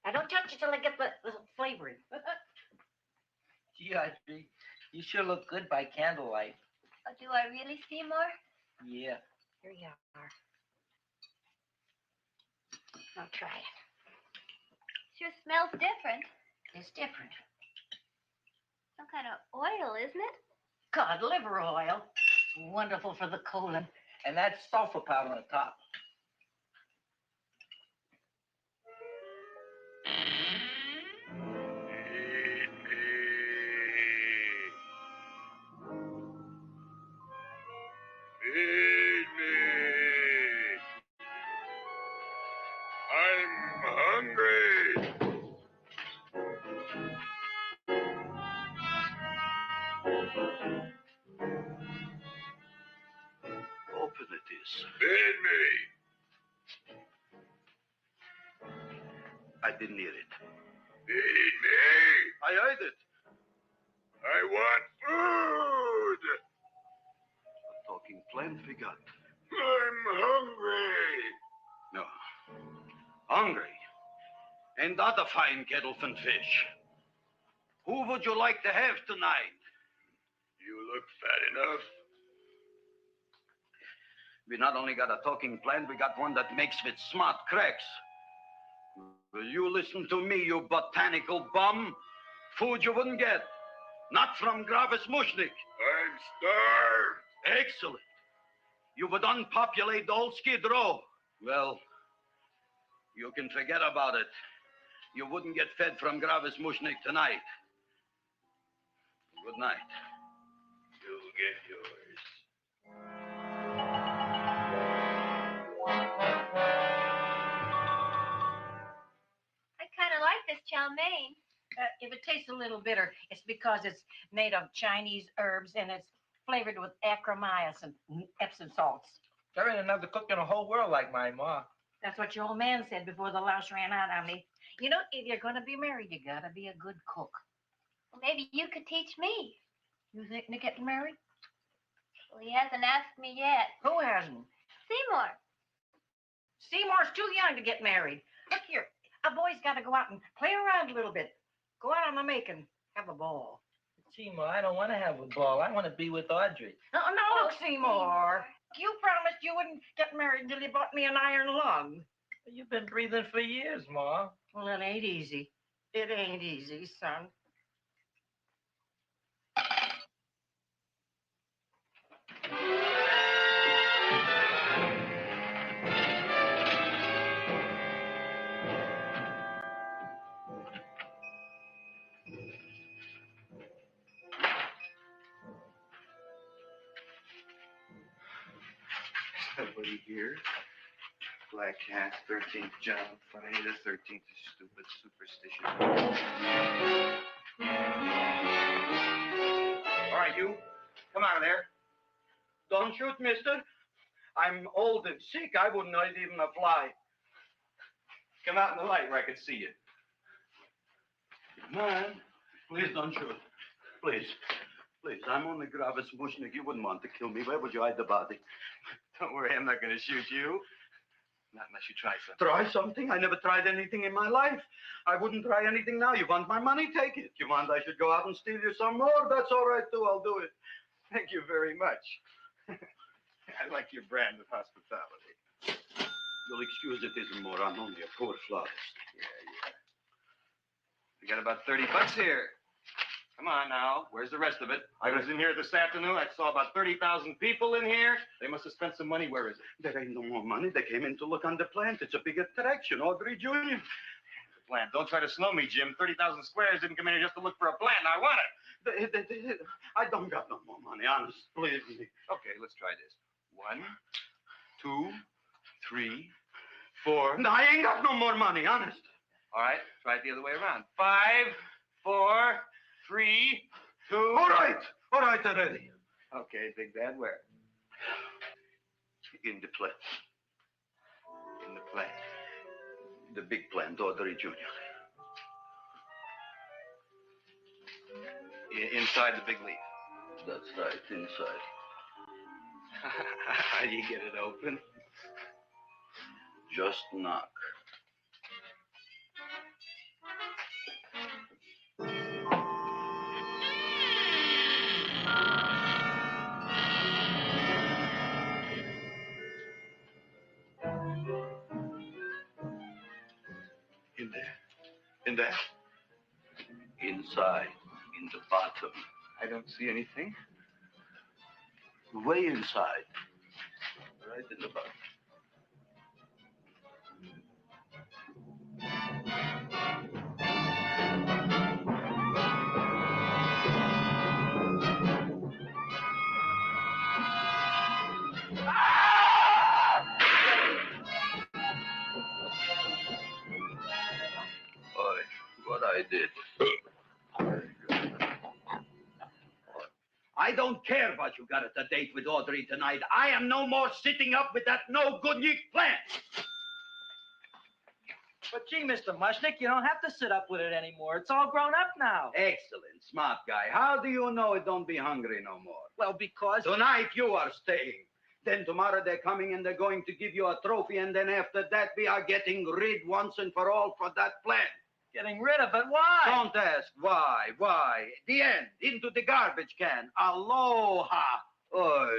Now, don't touch it till I get the flavoring. Gee, Audrey, you sure look good by candlelight. Oh, do I really, Seymour? Yeah. Here you are. Now try it. Sure smells different. It's different. Some kind of oil, isn't it? Cod liver oil. Wonderful for the colon. And that's sulfur powder on the top. Feed me. I'm hungry. Open it is. Feed me. I didn't hear it. Feed me. I heard it. I want food. A talking plant we got. I'm hungry. No. Hungry. Ain't that a fine kettlefen fish? Who would you like to have tonight? You look fat enough. We not only got a talking plant, we got one that makes with smart cracks. Will you listen to me, you botanical bum? Food you wouldn't get. Not from Gravis Mushnik. I'm starved. Excellent. You would unpopulate the old Skid Row. Well, you can forget about it. You wouldn't get fed from Gravis Mushnik tonight. Good night. You'll get yours. I kind of like this chow mein. If it tastes a little bitter, it's because it's made of Chinese herbs and it's flavored with acromyces and Epsom salts. There ain't another cook in the whole world like my ma. That's what your old man said before the louse ran out on me. You know, if you're going to be married, you got to be a good cook. Well, maybe you could teach me. You think of getting married? Well, he hasn't asked me yet. Who hasn't? Seymour. Seymour's too young to get married. Look here, a boy's got to go out and play around a little bit. Go out on the make and have a ball. Seymour, I don't want to have a ball. I want to be with Audrey. No, look, Seymour. You promised you wouldn't get married until you bought me an iron lung. You've been breathing for years, Ma. Well, it ain't easy. It ain't easy, son. Nobody here. Black Cat, 13th John, Friday the 13th is stupid superstition. All right, you. Come out of there. Don't shoot, mister. I'm old and sick. I wouldn't hurt even a fly. Come out in the light where I can see you. Man, please don't shoot. Please. Please, I'm only Gravis Mushnik. You wouldn't want to kill me. Where would you hide the body? Don't worry, I'm not going to shoot you. Not unless you try something. Try something? I never tried anything in my life. I wouldn't try anything now. You want my money? Take it. You want I should go out and steal you some more? That's all right, too. I'll do it. Thank you very much. I like your brand of hospitality. You'll excuse it isn't more. I'm only a poor florist. Yeah. We got about $30 here. Come on now. Where's the rest of it? I was in here this afternoon. I saw about 30,000 people in here. They must have spent some money. Where is it? There ain't no more money. They came in to look on the plant. It's a big attraction. Audrey Jr. The plant. Don't try to snow me, Jim. 30,000 squares didn't come in here just to look for a plant. I want it. I don't got no more money, honest. Believe me. Okay, let's try this. 1, 2, 3, 4. No, I ain't got no more money, honest. All right, try it the other way around. 5, 4, 3, 2. All right already. Okay, Big Bad, where? In the plant. In the plant. The big plant, Audrey Jr. Inside the big leaf. That's right, inside. How do you get it open? Just knock. In there? Inside, in the bottom. I don't see anything. Way inside. Right in the bottom. What I did. I don't care what you got at the date with Audrey tonight. I am no more sitting up with that no-good plant. But gee, Mr. Mushnick, you don't have to sit up with it anymore. It's all grown up now. Excellent, smart guy. How do you know it don't be hungry no more? Well, because... Tonight you are staying. Then tomorrow they're coming and they're going to give you a trophy, and then after that we are getting rid once and for all for that plant. Getting rid of it? Why? Don't ask why. The end. Into the garbage can. Aloha. Oy.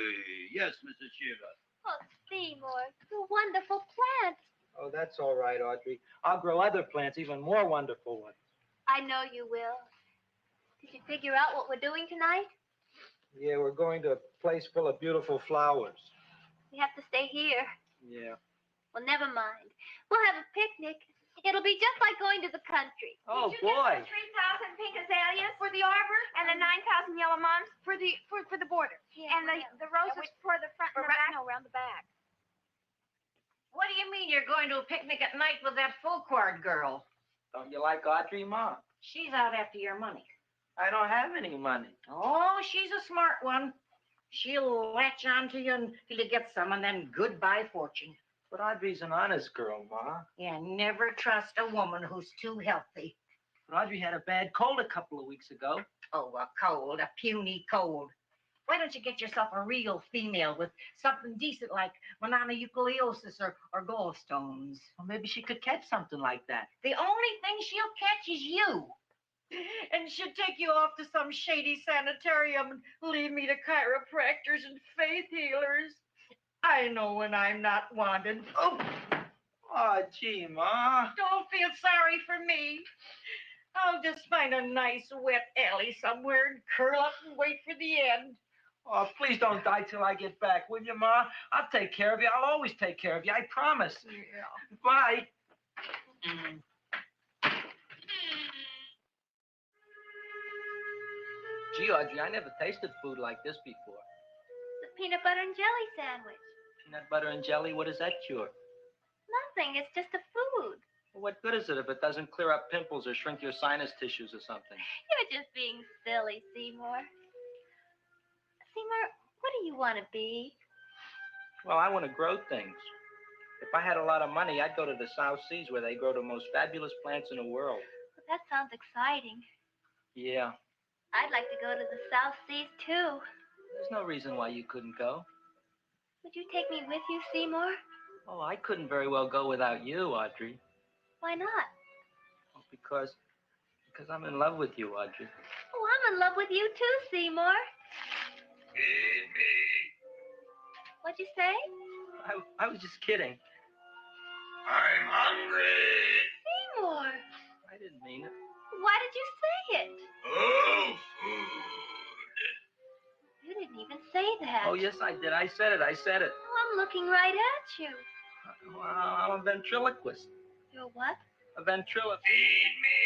Yes, Mrs. Shiva. Oh, Seymour, you wonderful plant. Oh, that's all right, Audrey. I'll grow other plants, even more wonderful ones. I know you will. Did you figure out what we're doing tonight? Yeah, we're going to a place full of beautiful flowers. We have to stay here. Yeah. Well, never mind. We'll have a picnic. It'll be just like going to the country. Oh, boy. 3,000 pink azaleas for the arbor, and the 9,000 yellow mums for the border, Yeah, and the roses for the front and the back. No, around the back. What do you mean you're going to a picnic at night with that Fulquard girl? Don't you like Audrey, Ma? She's out after your money. I don't have any money. Oh, she's a smart one. She'll latch on to you until you get some, and then goodbye fortune. But Audrey's an honest girl, Ma. Yeah, never trust a woman who's too healthy. But Audrey had a bad cold a couple of weeks ago. Oh, a cold, a puny cold. Why don't you get yourself a real female with something decent like mononucleosis or gallstones? Well, maybe she could catch something like that. The only thing she'll catch is you. And she'll take you off to some shady sanitarium and leave me to chiropractors and faith healers. I know when I'm not wanted. Oh, gee, Ma. Don't feel sorry for me. I'll just find a nice wet alley somewhere and curl up and wait for the end. Oh, please don't die till I get back, will you, Ma? I'll take care of you. I'll always take care of you. I promise. Yeah. Bye. Gee, Audrey, I never tasted food like this before. The peanut butter and jelly sandwich. Peanut butter and jelly, what does that cure? Nothing. It's just a food. Well, what good is it if it doesn't clear up pimples or shrink your sinus tissues or something? You're just being silly, Seymour. Seymour, what do you want to be? Well, I want to grow things. If I had a lot of money, I'd go to the South Seas where they grow the most fabulous plants in the world. Well, that sounds exciting. Yeah. I'd like to go to the South Seas, too. There's no reason why you couldn't go. Would you take me with you, Seymour? Oh, I couldn't very well go without you, Audrey. Why not? Well, because I'm in love with you, Audrey. Oh, I'm in love with you, too, Seymour. Feed me. What'd you say? I was just kidding. I'm hungry. Seymour, I didn't mean it. why did you say it? Oh, food. You didn't even say that. Oh, yes, I did. I said it. Oh, I'm looking right at you. Well, I'm a ventriloquist. You're what? A ventriloquist. Feed me.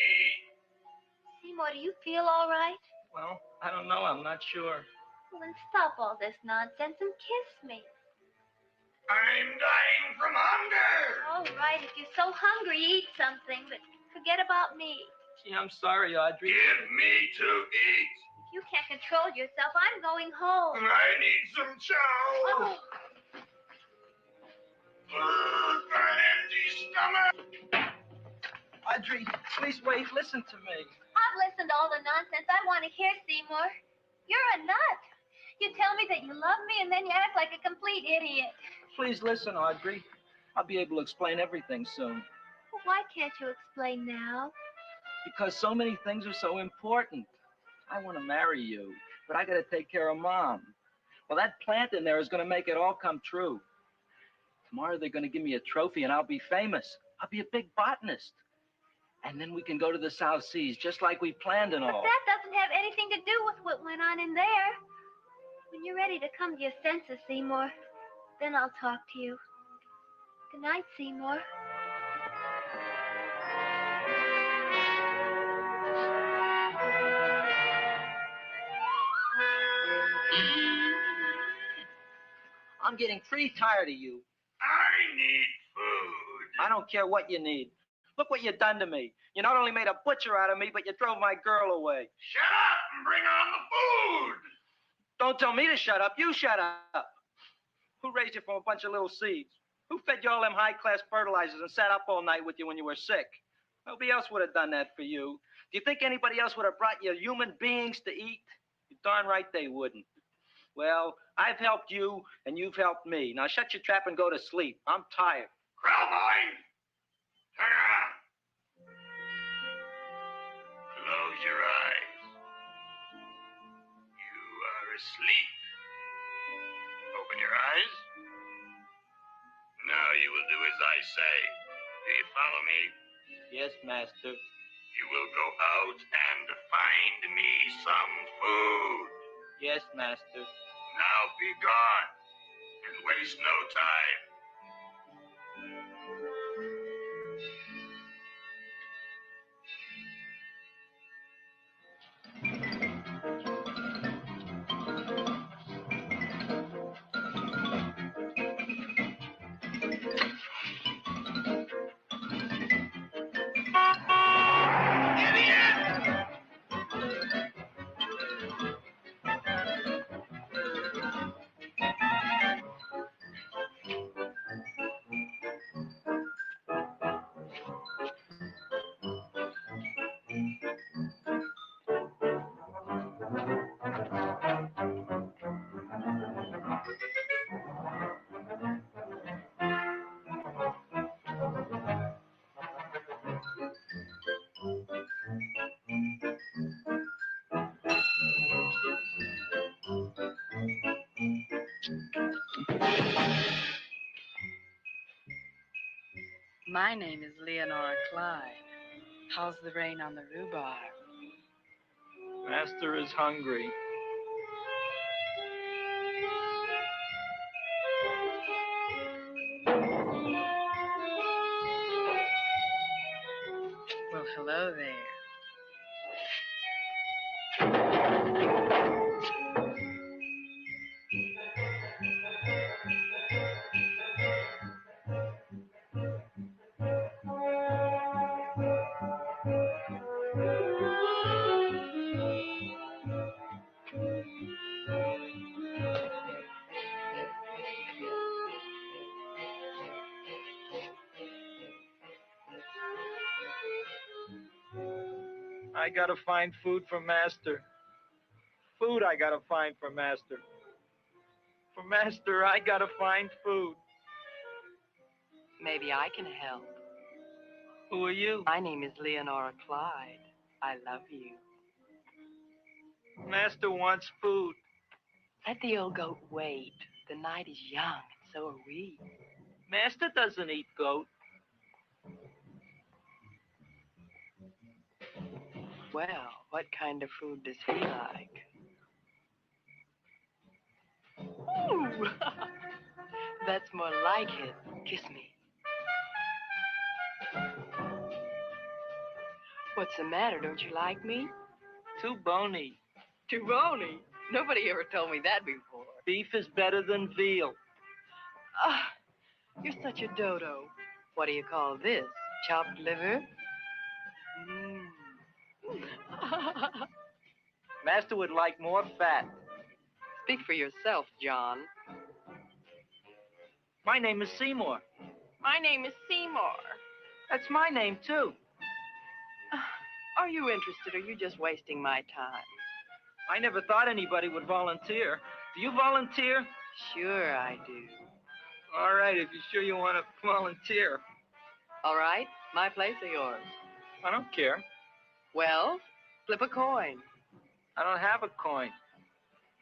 Seymour, do you feel all right? Well, I don't know. I'm not sure. Well, then stop all this nonsense and kiss me. I'm dying from hunger. All right, if you're so hungry, eat something, but forget about me. Gee, I'm sorry, Audrey. Give me to eat. If you can't control yourself, I'm going home. I need some chow. Oh, Food for an empty stomach. Audrey, please wait. Listen to me. I've listened to all the nonsense I want to hear, Seymour. You're a nut. You tell me that you love me, and then you act like a complete idiot. Please listen, Audrey. I'll be able to explain everything soon. Well, why can't you explain now? Because so many things are so important. I want to marry you, but I got to take care of Mom. Well, that plant in there is going to make it all come true. Tomorrow they're going to give me a trophy, and I'll be famous. I'll be a big botanist. And then we can go to the South Seas, just like we planned and But all. that doesn't have anything to do with what went on in there. When you're ready to come to your senses, Seymour, then I'll talk to you. Good night, Seymour. I'm getting pretty tired of you. I need food. I don't care what you need. Look what you've done to me. You not only made a butcher out of me, but you drove my girl away. Shut up and bring on the food. Don't tell me to shut up. You shut up. Who raised you from a bunch of little seeds? Who fed you all them high-class fertilizers and sat up all night with you when you were sick? Nobody else would have done that for you. Do you think anybody else would have brought you human beings to eat? You're darn right they wouldn't. Well, I've helped you, and you've helped me. Now shut your trap and go to sleep. I'm tired. Krellboy, turn around. Close your eyes. You are asleep. Open your eyes. Now you will do as I say. Do you follow me? Yes, master. You will go out and find me some food. Yes, master. Now be gone and waste no time. My name is Leonora Clyde. How's the rain on the rhubarb? Master is hungry. Well, hello there. I gotta find food for Master. Food I gotta find for Master. For Master, I gotta find food. Maybe I can help. Who are you? My name is Leonora Clyde. I love you. Master wants food. Let the old goat wait. The night is young, and so are we. Master doesn't eat goat. Well, what kind of food does he like? Ooh! That's more like it. Kiss me. What's the matter? Don't you like me? Too bony. Too bony? Nobody ever told me that before. Beef is better than veal. Ah, you're such a dodo. What do you call this? Chopped liver? Master would like more fat. Speak for yourself, John. My name is Seymour. My name is Seymour. That's my name, too. Are you interested, or are you just wasting my time? I never thought anybody would volunteer. Do you volunteer? Sure I do. All right, if you're sure you want to volunteer. All right, my place or yours? I don't care. Well, flip a coin. I don't have a coin.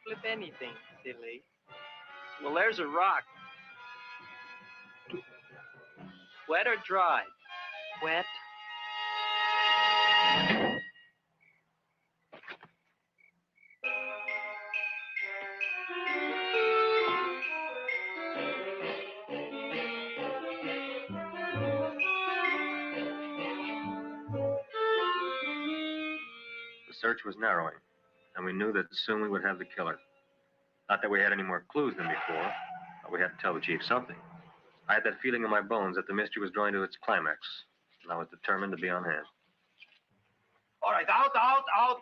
Flip anything, silly. Well, there's a rock. Wet or dry? Wet. The search was narrowing, and we knew that soon we would have the killer. Not that we had any more clues than before, but we had to tell the chief something. I had that feeling in my bones that the mystery was drawing to its climax, and I was determined to be on hand. All right, out.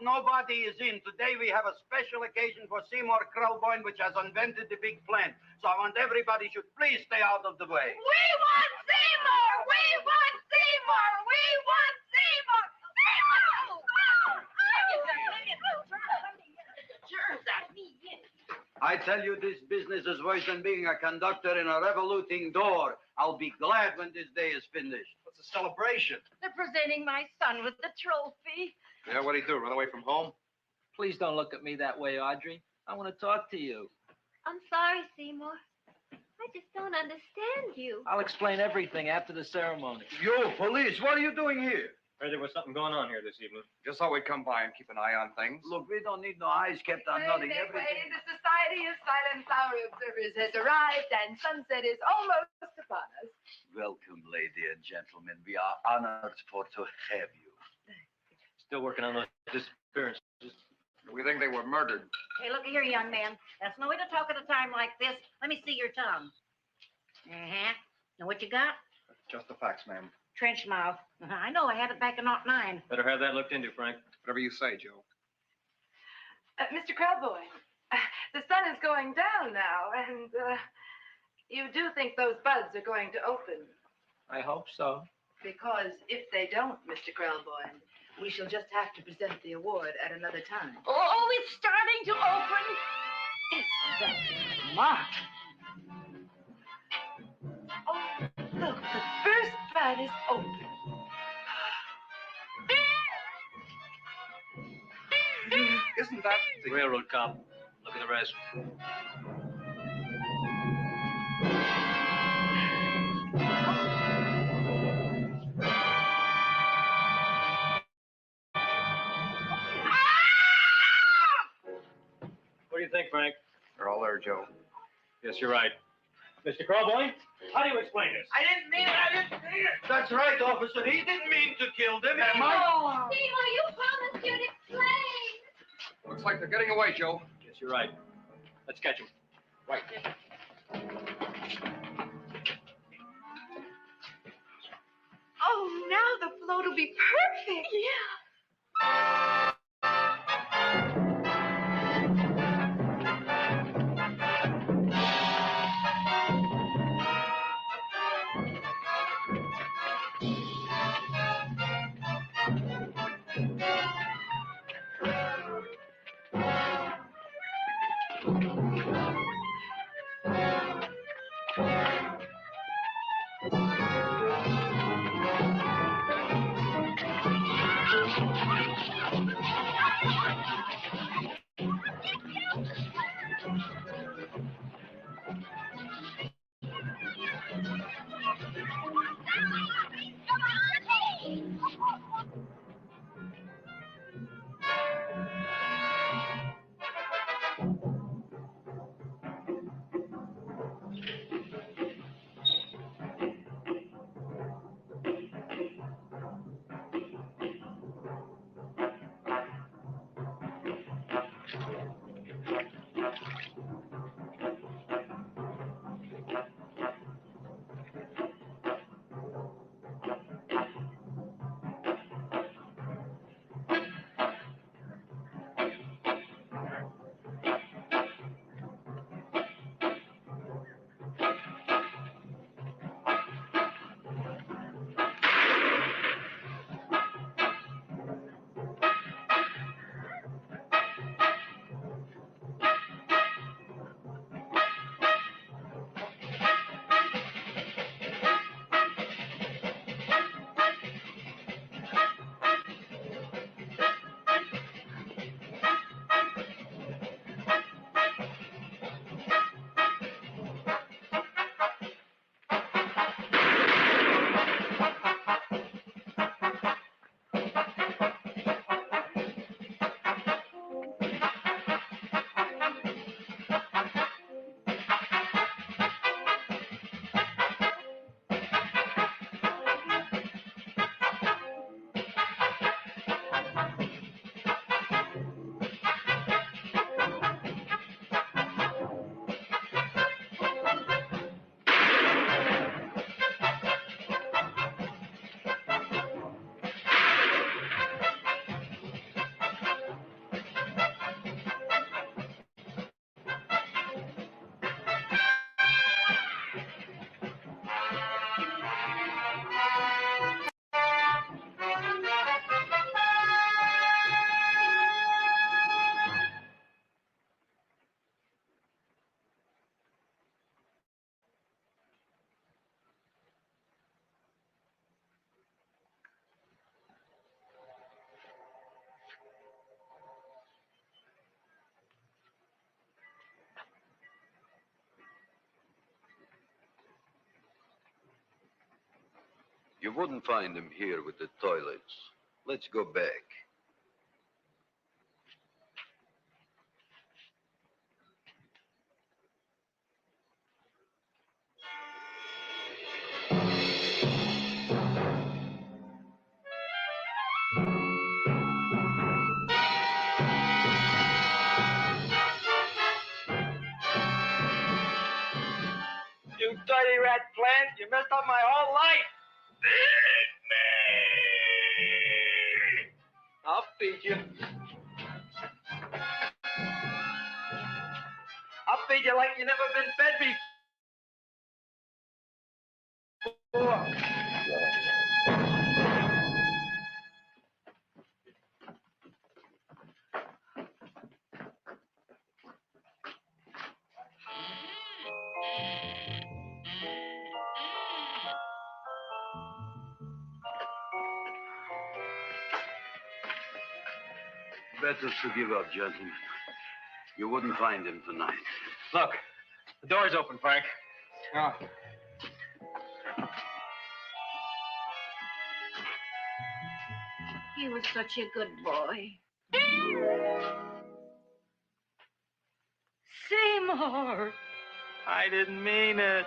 Nobody is in. Today we have a special occasion for Seymour Krelboyne, which has invented the big plan. So I want everybody should please stay out of the way. We want Seymour! We want Seymour! We want Seymour! I tell you, this business is worse than being a conductor in a revoluting door. I'll be glad when this day is finished. What's a celebration? They're presenting my son with the trophy. Yeah, what'd he do? Run away from home? Please don't look at me that way, Audrey. I want to talk to you. I'm sorry, Seymour. I just don't understand you. I'll explain everything after the ceremony. You, police, what are you doing here? Heard there was something going on here this evening. Just thought we'd come by and keep an eye on things. Look, we don't need no eyes kept on nothing. Everything. The Society of Silent Flower Observers has arrived, and sunset is almost upon us. Welcome, lady and gentlemen. We are honored to have you. Still working on those disappearances. We think they were murdered. Hey, look here, young man. That's no way to talk at a time like this. Let me see your tongue. Uh-huh. Now what you got? Just the facts, ma'am. Trench mouth. I know. I had it back in '09. Better have that looked into, Frank. Whatever you say, Joe. Mr. Krelboyne, the sun is going down now, and you do think those buds are going to open? I hope so. Because if they don't, Mr. Krelboyne, we shall just have to present the award at another time. Oh, it's starting to open. Isn't that smart? Oh, look, the first bud is open. Isn't that The railroad cop. Look at the rest. Frank. They're all there, Joe. Yes, you're right. Mr. Crowboy, how do you explain this? I didn't mean it. That's right, officer. He didn't mean to kill them. Seymour, you promised you'd explain. Looks like they're getting away, Joe. Yes, you're right. Let's catch him. Right. Oh, now the float will be perfect. Yeah. You wouldn't find him here with the toilets. Let's go back. You dirty rat plant. You messed up my whole life. I'll feed you. I'll feed you like you never been fed before. Better to give up, gentlemen. You wouldn't find him tonight. Look, the door's open, Frank. Oh. He was such a good boy. Seymour. I didn't mean it.